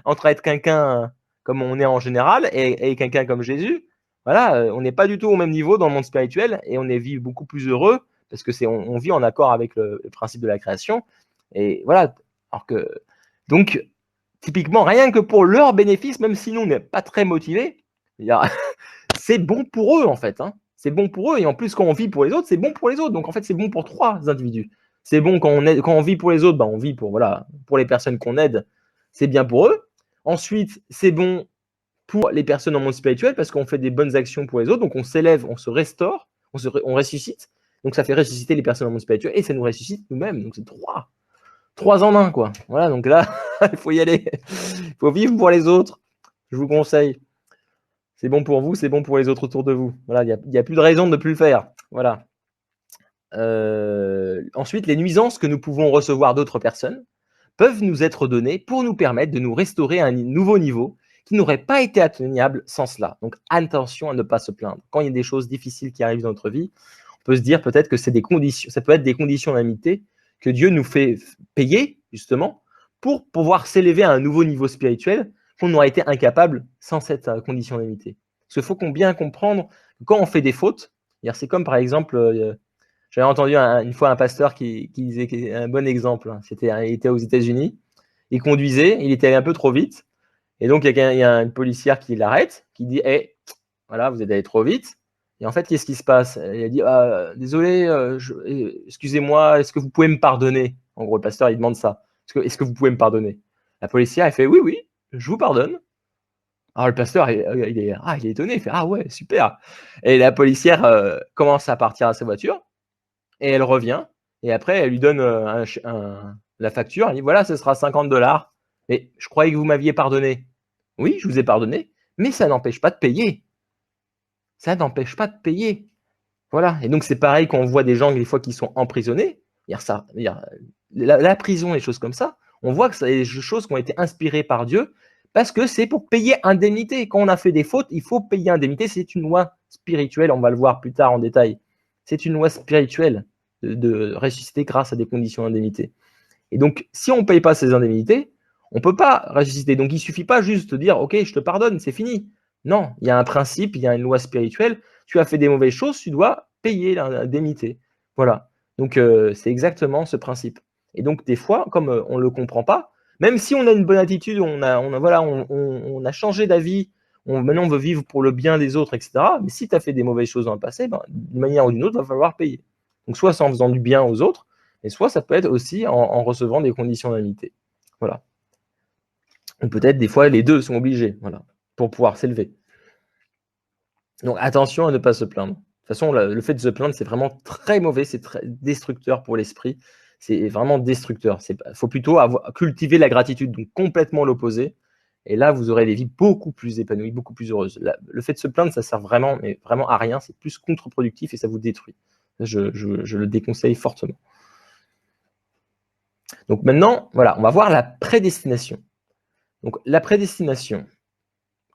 entre être quelqu'un comme on est en général et quelqu'un comme Jésus. Voilà, on n'est pas du tout au même niveau dans le monde spirituel et on est vit beaucoup plus heureux parce que on vit en accord avec le principe de la création. Et voilà, alors que donc typiquement rien que pour leur bénéfice, même si nous on n'est pas très motivés, c'est bon pour eux en fait. Hein. C'est bon pour eux et en plus quand on vit pour les autres, c'est bon pour les autres. Donc en fait c'est bon pour trois individus. C'est bon quand on vit pour les autres, on vit pour voilà pour les personnes qu'on aide, c'est bien pour eux. Ensuite c'est bon pour les personnes en monde spirituel parce qu'on fait des bonnes actions pour les autres, donc on s'élève, on se restaure, on ressuscite. Donc ça fait ressusciter les personnes en monde spirituel et ça nous ressuscite nous-mêmes. Donc c'est trois en un quoi. Voilà, donc là il faut y aller, il faut vivre pour les autres. Je vous conseille. C'est bon pour vous, c'est bon pour les autres autour de vous. Voilà, il n'y a plus de raison de ne plus le faire. Voilà. Ensuite, les nuisances que nous pouvons recevoir d'autres personnes peuvent nous être données pour nous permettre de nous restaurer à un nouveau niveau qui n'aurait pas été atteignable sans cela. Donc, attention à ne pas se plaindre. Quand il y a des choses difficiles qui arrivent dans notre vie, on peut se dire peut-être que c'est des conditions, ça peut être des conditions d'amitié que Dieu nous fait payer, justement, pour pouvoir s'élever à un nouveau niveau spirituel qu'on aurait été incapable sans cette condition d'unité. Parce qu'il faut bien comprendre que quand on fait des fautes, c'est comme par exemple, j'avais entendu une fois un pasteur qui disait un bon exemple. Il était aux États-Unis, il conduisait, il était allé un peu trop vite, et donc il y a une policière qui l'arrête, qui dit hey, voilà, vous êtes allé trop vite. Et en fait, qu'est-ce qui se passe? Il a dit désolé, excusez-moi, est-ce que vous pouvez me pardonner? En gros, le pasteur il demande ça. Est-ce que vous pouvez me pardonner? La policière elle fait oui, oui, je vous pardonne. Alors le pasteur il est étonné, il fait ah ouais, super. Et la policière commence à partir à sa voiture et elle revient et après elle lui donne la facture. Elle dit voilà, ce sera 50 $. Mais je croyais que vous m'aviez pardonné. Oui, je vous ai pardonné, mais ça n'empêche pas de payer. Ça n'empêche pas de payer. Voilà. Et donc c'est pareil quand on voit des gens des fois qui sont emprisonnés. La prison, les choses comme ça, on voit que c'est des choses qui ont été inspirées par Dieu parce que c'est pour payer indemnité. Quand on a fait des fautes, il faut payer indemnité. C'est une loi spirituelle, on va le voir plus tard en détail. C'est une loi spirituelle de ressusciter grâce à des conditions d'indemnité. Et donc, si on ne paye pas ces indemnités, on ne peut pas ressusciter. Donc, il ne suffit pas juste de dire, OK, je te pardonne, c'est fini. Non, il y a un principe, il y a une loi spirituelle. Tu as fait des mauvaises choses, tu dois payer l'indemnité. Voilà. Donc, c'est exactement ce principe. Et donc, des fois, comme on ne le comprend pas, même si on a une bonne attitude, on a changé d'avis, maintenant on veut vivre pour le bien des autres, etc. Mais si tu as fait des mauvaises choses dans le passé, d'une manière ou d'une autre, il va falloir payer. Donc, soit c'est en faisant du bien aux autres, et soit ça peut être aussi en recevant des conditions d'indemnité. Voilà. Ou peut-être des fois les deux sont obligés, voilà, pour pouvoir s'élever. Donc attention à ne pas se plaindre. De toute façon, le fait de se plaindre, c'est vraiment très mauvais, c'est très destructeur pour l'esprit. C'est vraiment destructeur. Il faut plutôt cultiver la gratitude, donc complètement l'opposé. Et là, vous aurez des vies beaucoup plus épanouies, beaucoup plus heureuses. Le fait de se plaindre, ça sert vraiment, mais vraiment à rien. C'est plus contre-productif et ça vous détruit. Je le déconseille fortement. Donc maintenant, voilà, on va voir la prédestination. Donc la prédestination,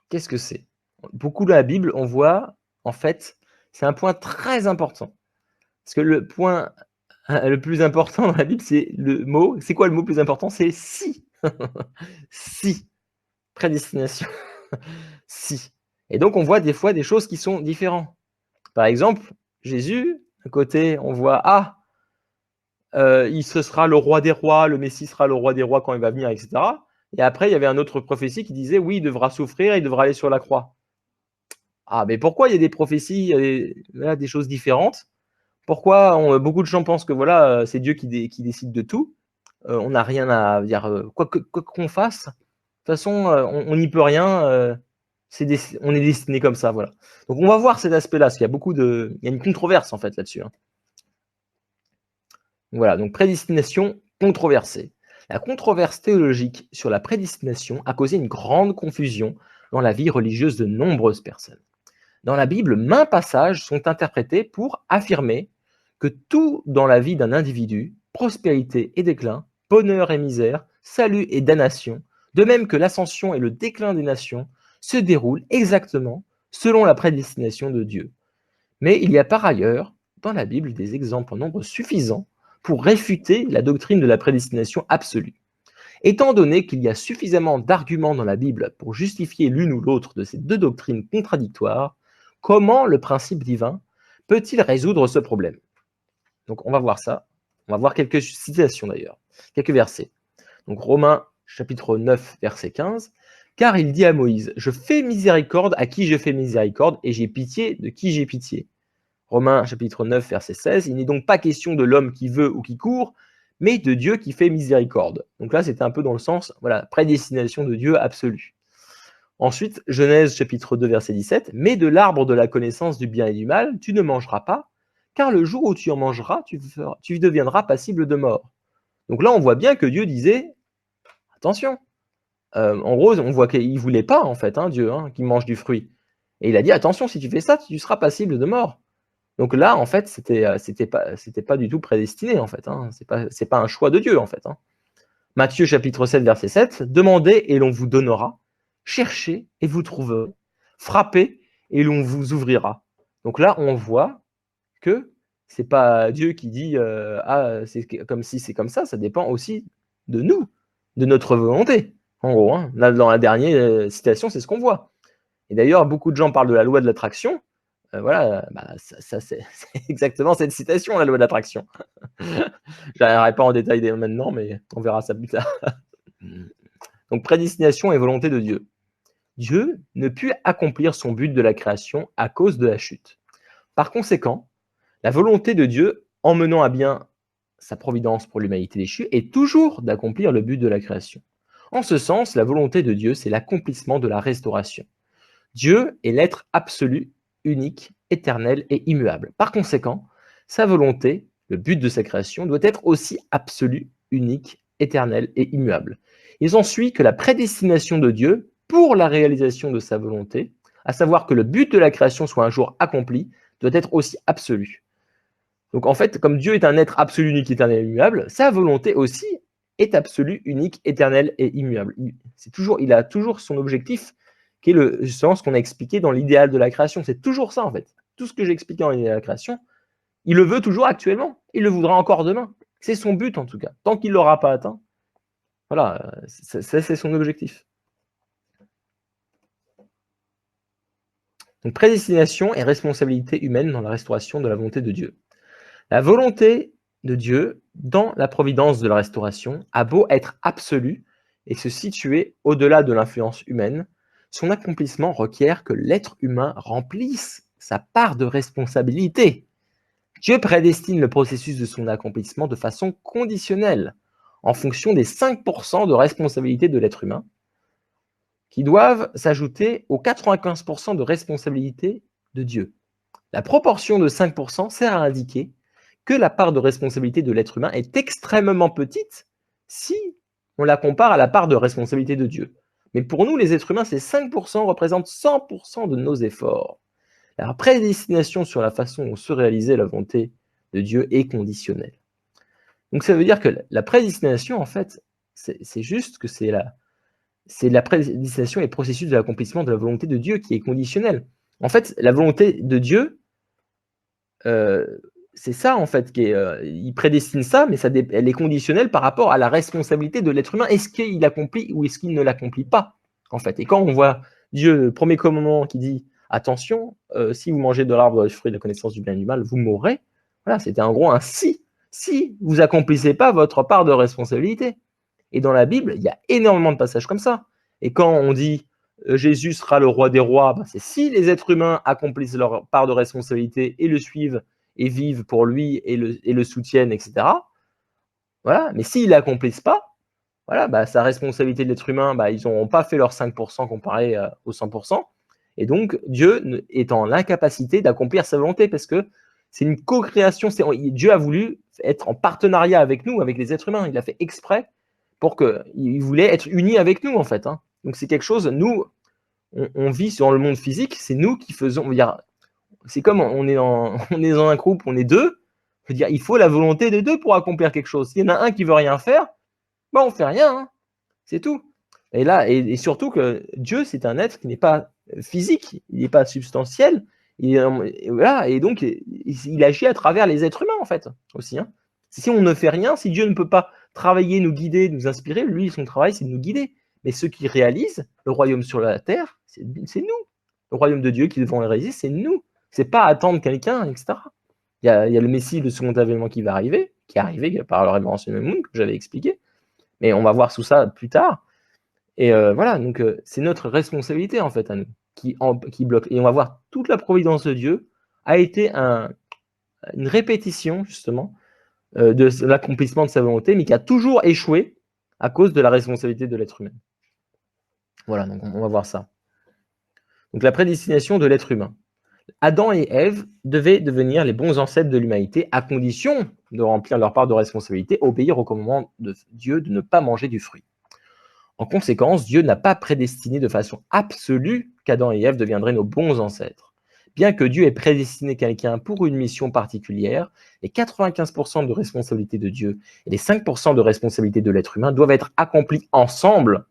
qu'est-ce que c'est? Beaucoup dans la Bible, on voit, en fait, c'est un point très important. Parce que le point le plus important dans la Bible, c'est le mot. C'est quoi le mot plus important? C'est si. Si. Prédestination. Si. Et donc, on voit des fois des choses qui sont différentes. Par exemple, Jésus, d'un côté, on voit ce sera le roi des rois, le Messie sera le roi des rois quand il va venir, etc. Et après, il y avait une autre prophétie qui disait oui, il devra souffrir, il devra aller sur la croix. Ah, mais pourquoi il y a des prophéties, des choses différentes? Pourquoi beaucoup de gens pensent que voilà, c'est Dieu qui décide de tout? On n'a rien à dire, quoi qu'on fasse, de toute façon, on n'y peut rien, on est destiné comme ça, voilà. Donc on va voir cet aspect-là, parce qu'il y a une controverse en fait là-dessus. Voilà, donc prédestination controversée. La controverse théologique sur la prédestination a causé une grande confusion dans la vie religieuse de nombreuses personnes. Dans la Bible, maints passages sont interprétés pour affirmer que tout dans la vie d'un individu, prospérité et déclin, bonheur et misère, salut et damnation, de même que l'ascension et le déclin des nations, se déroulent exactement selon la prédestination de Dieu. Mais il y a par ailleurs dans la Bible des exemples en nombre suffisant pour réfuter la doctrine de la prédestination absolue. Étant donné qu'il y a suffisamment d'arguments dans la Bible pour justifier l'une ou l'autre de ces deux doctrines contradictoires, comment le principe divin peut-il résoudre ce problème? Donc on va voir ça. On va voir quelques citations d'ailleurs, quelques versets. Donc Romains chapitre 9, verset 15. Car il dit à Moïse, je fais miséricorde à qui je fais miséricorde, et j'ai pitié de qui j'ai pitié. Romains chapitre 9, verset 16. Il n'est donc pas question de l'homme qui veut ou qui court, mais de Dieu qui fait miséricorde. Donc là, c'était un peu dans le sens, voilà, prédestination de Dieu absolue. Ensuite, Genèse chapitre 2, verset 17. Mais de l'arbre de la connaissance du bien et du mal, tu ne mangeras pas, car le jour où tu en mangeras, tu deviendras passible de mort. Donc là, on voit bien que Dieu disait, attention. En gros, on voit qu'il ne voulait pas, en fait, Dieu, qu'il mange du fruit. Et il a dit, attention, si tu fais ça, tu seras passible de mort. Donc là, en fait, c'était pas du tout prédestiné, en fait. C'est pas un choix de Dieu, en fait. Matthieu chapitre 7, verset 7. Demandez et l'on vous donnera. Cherchez et vous trouverez. Frappez et l'on vous ouvrira. Donc là, on voit que c'est pas Dieu qui dit c'est comme si c'est comme ça dépend aussi de nous. de notre volonté. En gros, hein. Là, dans la dernière citation, c'est ce qu'on voit. Et d'ailleurs, beaucoup de gens parlent de la loi de l'attraction. Voilà, ça c'est exactement cette citation, la loi de l'attraction. Je n'arriverai pas en détail maintenant, mais on verra ça plus tard. Donc, prédestination et volonté de Dieu. Dieu ne put accomplir son but de la création à cause de la chute. Par conséquent, la volonté de Dieu, en menant à bien sa providence pour l'humanité déchue, est toujours d'accomplir le but de la création. En ce sens, la volonté de Dieu, c'est l'accomplissement de la restauration. Dieu est l'être absolu, unique, éternel et immuable. Par conséquent, sa volonté, le but de sa création, doit être aussi absolu, unique, éternel et immuable. Il s'ensuit que la prédestination de Dieu pour la réalisation de sa volonté, à savoir que le but de la création soit un jour accompli, doit être aussi absolu. Donc en fait, comme Dieu est un être absolu, unique, éternel et immuable, sa volonté aussi est absolue, unique, éternelle et immuable. Il a toujours son objectif, qui est justement ce qu'on a expliqué dans l'idéal de la création. C'est toujours ça en fait. Tout ce que j'ai expliqué dans l'idéal de la création, il le veut toujours actuellement. Il le voudra encore demain. C'est son but en tout cas. Tant qu'il ne l'aura pas atteint, voilà, c'est son objectif. Donc prédestination et responsabilité humaine dans la restauration de la volonté de Dieu. La volonté de Dieu dans la providence de la restauration a beau être absolue et se situer au-delà de l'influence humaine, son accomplissement requiert que l'être humain remplisse sa part de responsabilité. Dieu prédestine le processus de son accomplissement de façon conditionnelle, en fonction des 5% de responsabilité de l'être humain, qui doivent s'ajouter aux 95% de responsabilité de Dieu. La proportion de 5% sert à indiquer que la part de responsabilité de l'être humain est extrêmement petite si on la compare à la part de responsabilité de Dieu. Mais pour nous, les êtres humains, ces 5% représentent 100% de nos efforts. La prédestination sur la façon dont se réaliser la volonté de Dieu est conditionnelle. Donc ça veut dire que la prédestination, en fait, c'est juste que c'est la prédestination et le processus de l'accomplissement de la volonté de Dieu qui est conditionnel. En fait, la volonté de Dieu, c'est ça en fait, il prédestine ça, mais elle est conditionnelle par rapport à la responsabilité de l'être humain. Est-ce qu'il accomplit ou est-ce qu'il ne l'accomplit pas en fait? Et quand on voit Dieu, le premier commandement qui dit attention, si vous mangez de l'arbre du fruit de la connaissance du bien et du mal, vous mourrez. Voilà, c'était en gros un si vous accomplissez pas votre part de responsabilité. Et dans la Bible, il y a énormément de passages comme ça. Et quand on dit Jésus sera le roi des rois, c'est si les êtres humains accomplissent leur part de responsabilité et le suivent et vivent pour lui et le soutiennent, etc. Voilà. Mais s'ils ne l'accomplissent pas, voilà, sa responsabilité de l'être humain, ils n'auront pas fait leurs 5% comparé aux 100%. Et donc, Dieu est en l'incapacité d'accomplir sa volonté parce que c'est une co-création. Dieu a voulu être en partenariat avec nous, avec les êtres humains. Il a fait exprès pour qu'il voulait être uni avec nous, en fait. Hein. Donc, c'est quelque chose, nous, on vit dans le monde physique, c'est nous qui faisons, c'est comme on est dans un groupe, on est deux, je veux dire, il faut la volonté des deux pour accomplir quelque chose. S'il y en a un qui veut rien faire, on fait rien, hein. C'est tout. Et là, et surtout que Dieu, c'est un être qui n'est pas physique, il n'est pas substantiel, et voilà, et donc il agit à travers les êtres humains en fait aussi. Hein. Si on ne fait rien, si Dieu ne peut pas travailler, nous guider, nous inspirer, lui, son travail, c'est de nous guider. Mais ceux qui réalisent le royaume sur la terre, c'est nous. Le royaume de Dieu qui devons le réaliser, c'est nous. C'est pas attendre quelqu'un, etc. Il y a le Messie, le second avènement qui va arriver, qui est arrivé par le révérentiel Moon, que j'avais expliqué. Mais on va voir tout ça plus tard. Et voilà, donc c'est notre responsabilité en fait à nous qui bloque. Et on va voir toute la providence de Dieu a été une répétition justement de l'accomplissement de sa volonté, mais qui a toujours échoué à cause de la responsabilité de l'être humain. Voilà, donc on va voir ça. Donc la prédestination de l'être humain. Adam et Ève devaient devenir les bons ancêtres de l'humanité à condition de remplir leur part de responsabilité, obéir au commandement de Dieu de ne pas manger du fruit. En conséquence, Dieu n'a pas prédestiné de façon absolue qu'Adam et Ève deviendraient nos bons ancêtres. Bien que Dieu ait prédestiné quelqu'un pour une mission particulière, les 95% de responsabilité de Dieu et les 5% de responsabilité de l'être humain doivent être accomplis ensemble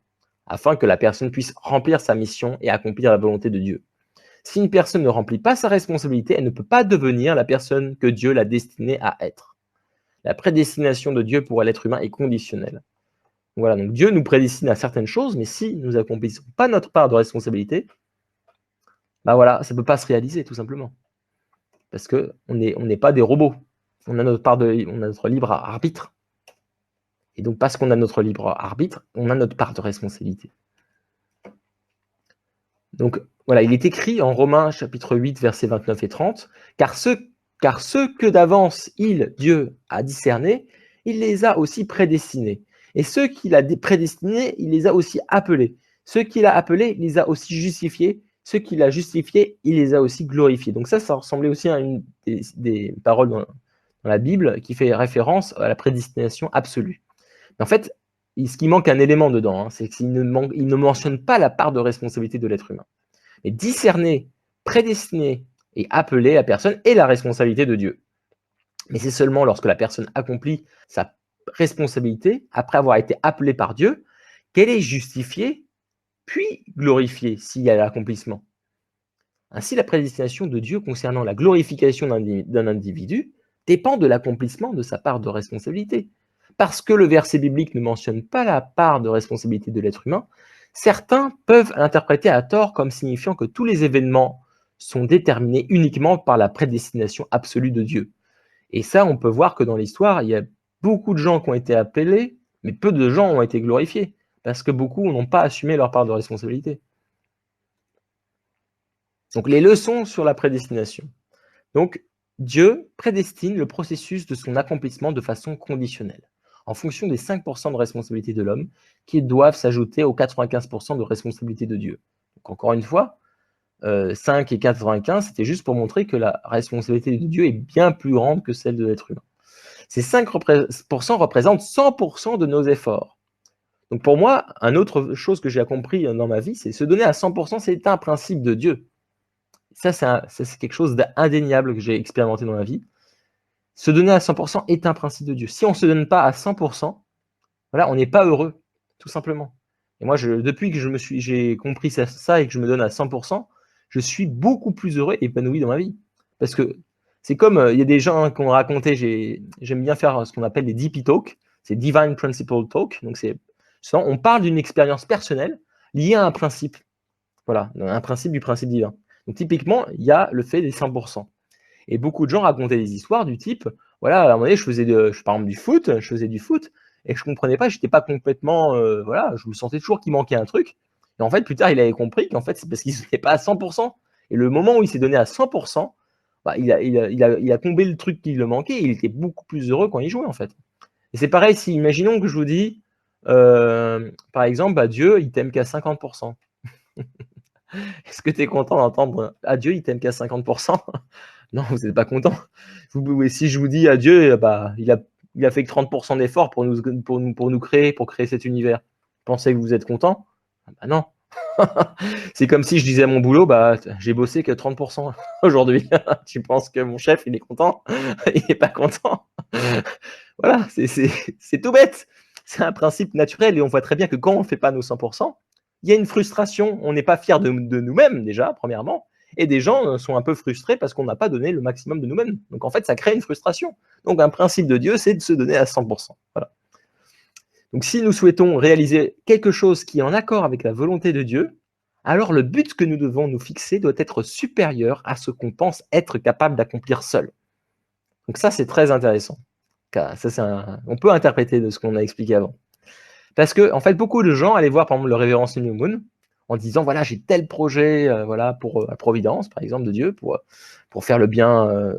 afin que la personne puisse remplir sa mission et accomplir la volonté de Dieu. Si une personne ne remplit pas sa responsabilité, elle ne peut pas devenir la personne que Dieu l'a destinée à être. La prédestination de Dieu pour l'être humain est conditionnelle. Voilà, donc Dieu nous prédestine à certaines choses, mais si nous n'accomplissons pas notre part de responsabilité, bah voilà, ça ne peut pas se réaliser, tout simplement. Parce qu'on n'est pas des robots. On a notre libre arbitre. Et donc, parce qu'on a notre libre arbitre, on a notre part de responsabilité. Donc, voilà, il est écrit en Romains chapitre 8, versets 29 et 30, car ceux que d'avance Dieu, a discernés, il les a aussi prédestinés. Et ceux qu'il a prédestinés, il les a aussi appelés. Ceux qu'il a appelés, il les a aussi justifiés. Ceux qu'il a justifiés, il les a aussi glorifiés. Donc ça ressemblait aussi à une des paroles dans la Bible qui fait référence à la prédestination absolue. Mais en fait, ce qui manque un élément dedans, c'est qu'il ne mentionne pas la part de responsabilité de l'être humain. Mais discerner, prédestiner et appeler la personne est la responsabilité de Dieu. Mais c'est seulement lorsque la personne accomplit sa responsabilité, après avoir été appelée par Dieu, qu'elle est justifiée, puis glorifiée s'il y a l'accomplissement. Ainsi, la prédestination de Dieu concernant la glorification d'un individu dépend de l'accomplissement de sa part de responsabilité. Parce que le verset biblique ne mentionne pas la part de responsabilité de l'être humain, certains peuvent l'interpréter à tort comme signifiant que tous les événements sont déterminés uniquement par la prédestination absolue de Dieu. Et ça, on peut voir que dans l'histoire, il y a beaucoup de gens qui ont été appelés, mais peu de gens ont été glorifiés, parce que beaucoup n'ont pas assumé leur part de responsabilité. Donc les leçons sur la prédestination. Donc Dieu prédestine le processus de son accomplissement de façon conditionnelle, en fonction des 5% de responsabilité de l'homme qui doivent s'ajouter aux 95% de responsabilité de Dieu. Donc encore une fois, 5 et 95, c'était juste pour montrer que la responsabilité de Dieu est bien plus grande que celle de l'être humain. Ces 5% représentent 100% de nos efforts. Donc pour moi, une autre chose que j'ai compris dans ma vie, c'est se donner à 100%, c'est un principe de Dieu. Ça, c'est quelque chose d'indéniable que j'ai expérimenté dans ma vie. Se donner à 100% est un principe de Dieu. Si on ne se donne pas à 100%, voilà, on n'est pas heureux, tout simplement. Et moi, depuis que j'ai compris ça et que je me donne à 100%, je suis beaucoup plus heureux et épanoui dans ma vie. Parce que c'est comme, il y a des gens qui ont raconté, j'aime bien faire ce qu'on appelle les DP Talk, c'est Divine Principle Talk. Donc, on parle d'une expérience personnelle liée à un principe. Voilà, un principe du principe divin. Donc, typiquement, il y a le fait des 100%. Et beaucoup de gens racontaient des histoires du type, voilà, à un moment donné, par exemple, je faisais du foot, et je comprenais pas, j'étais pas complètement, voilà, je me sentais toujours qu'il manquait un truc. Et en fait, plus tard, il avait compris qu'en fait, c'est parce qu'il n'était pas à 100%. Et le moment où il s'est donné à 100%, bah, il a comblé le truc qui le manquait, et il était beaucoup plus heureux quand il jouait, en fait. Et c'est pareil, si, imaginons que je vous dis, par exemple, bah, Dieu, il t'aime qu'à 50%. Est-ce que tu es content d'entendre Dieu, il t'aime qu'à 50%? Non, vous n'êtes pas content. Si je vous dis Dieu, bah, il a fait que 30% d'efforts pour nous créer, pour créer cet univers. Vous pensez que vous êtes content? Bah non. C'est comme si je disais à mon boulot, bah, j'ai bossé que 30% aujourd'hui. Tu penses que mon chef, il est content? Il n'est pas content. Voilà, c'est tout bête. C'est un principe naturel et on voit très bien que quand on ne fait pas nos 100%, il y a une frustration. On n'est pas fier de nous-mêmes déjà, premièrement. Et des gens sont un peu frustrés parce qu'on n'a pas donné le maximum de nous-mêmes. Donc en fait, ça crée une frustration. Donc un principe de Dieu, c'est de se donner à 100%. Voilà. Donc si nous souhaitons réaliser quelque chose qui est en accord avec la volonté de Dieu, alors le but que nous devons nous fixer doit être supérieur à ce qu'on pense être capable d'accomplir seul. Donc ça, c'est très intéressant. On peut interpréter de ce qu'on a expliqué avant. Parce que, en fait, beaucoup de gens allaient voir, par exemple, le révérend New Moon en disant, voilà, j'ai tel projet, voilà, pour la providence, par exemple, de Dieu, pour faire le bien,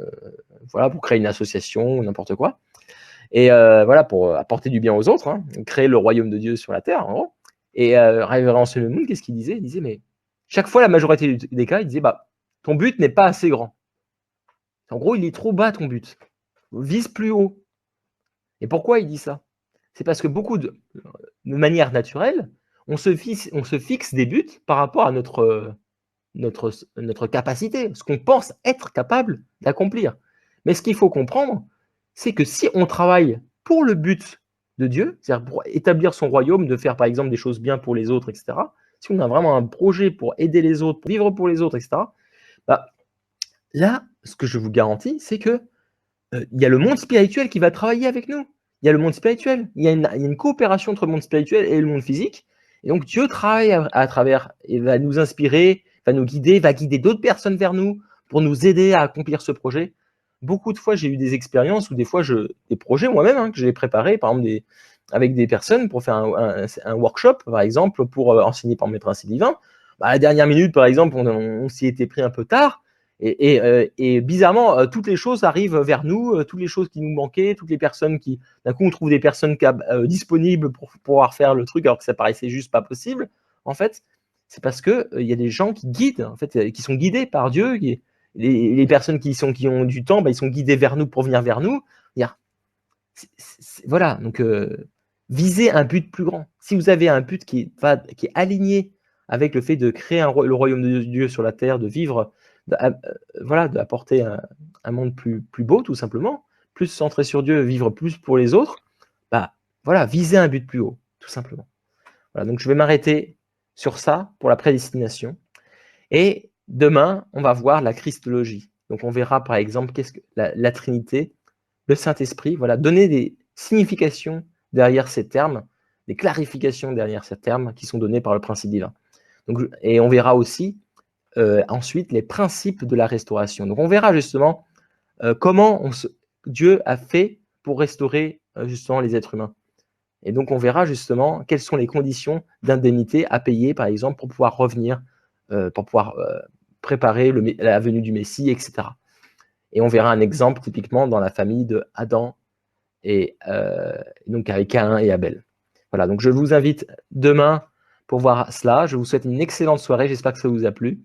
voilà, pour créer une association ou n'importe quoi. Et voilà, pour apporter du bien aux autres, hein, créer le royaume de Dieu sur la terre, en gros. Et révérend New Moon, qu'est-ce qu'il disait? Il disait, mais chaque fois, la majorité des cas, il disait, bah, ton but n'est pas assez grand. En gros, il est trop bas, ton but. Vise plus haut. Et pourquoi il dit ça? C'est parce que de manière naturelle, on se fixe des buts par rapport à notre capacité, ce qu'on pense être capable d'accomplir. Mais ce qu'il faut comprendre, c'est que si on travaille pour le but de Dieu, c'est-à-dire pour établir son royaume, de faire par exemple des choses bien pour les autres, etc., si on a vraiment un projet pour aider les autres, pour vivre pour les autres, etc., bah, là, ce que je vous garantis, c'est que il y a le monde spirituel qui va travailler avec nous. il y a le monde spirituel. Il y a une coopération entre le monde spirituel et le monde physique. Et donc, Dieu travaille à travers et va nous inspirer, va nous guider, va guider d'autres personnes vers nous pour nous aider à accomplir ce projet. Beaucoup de fois, j'ai eu des expériences ou des fois, des projets moi-même que j'ai préparés, par exemple, avec des personnes pour faire un workshop, par exemple, pour enseigner par mes principes divins. Bah, à la dernière minute, par exemple, on s'y était pris un peu tard. Et bizarrement, toutes les choses arrivent vers nous, toutes les choses qui nous manquaient, toutes les personnes qui, d'un coup, on trouve des personnes disponibles pour pouvoir faire le truc alors que ça paraissait juste pas possible. En fait, c'est parce que il y a des gens qui guident, en fait, qui sont guidés par Dieu. Les personnes qui ont du temps, bah, ils sont guidés vers nous pour venir vers nous. Voilà, donc visez un but plus grand. Si vous avez un but qui est aligné avec le fait de créer le royaume de Dieu sur la terre, de vivre, voilà, d'apporter un monde plus beau, tout simplement, plus centré sur Dieu, vivre plus pour les autres, bah voilà, visez un but plus haut, tout simplement. Voilà, donc je vais m'arrêter sur ça pour la prédestination. Et demain, on va voir la Christologie. Donc on verra par exemple qu'est-ce que la Trinité, le Saint-Esprit, voilà, donner des significations derrière ces termes, des clarifications derrière ces termes qui sont donnés par le principe divin. Donc, et on verra aussi ensuite les principes de la restauration. Donc on verra justement comment Dieu a fait pour restaurer justement les êtres humains. Et donc on verra justement quelles sont les conditions d'indemnité à payer, par exemple, pour pouvoir revenir, pour pouvoir préparer la venue du Messie, etc. Et on verra un exemple typiquement dans la famille de Adam et donc avec Caïn et Abel. Voilà, donc je vous invite demain pour voir cela. Je vous souhaite une excellente soirée, j'espère que ça vous a plu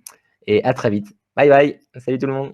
et à très vite. Bye bye, salut tout le monde.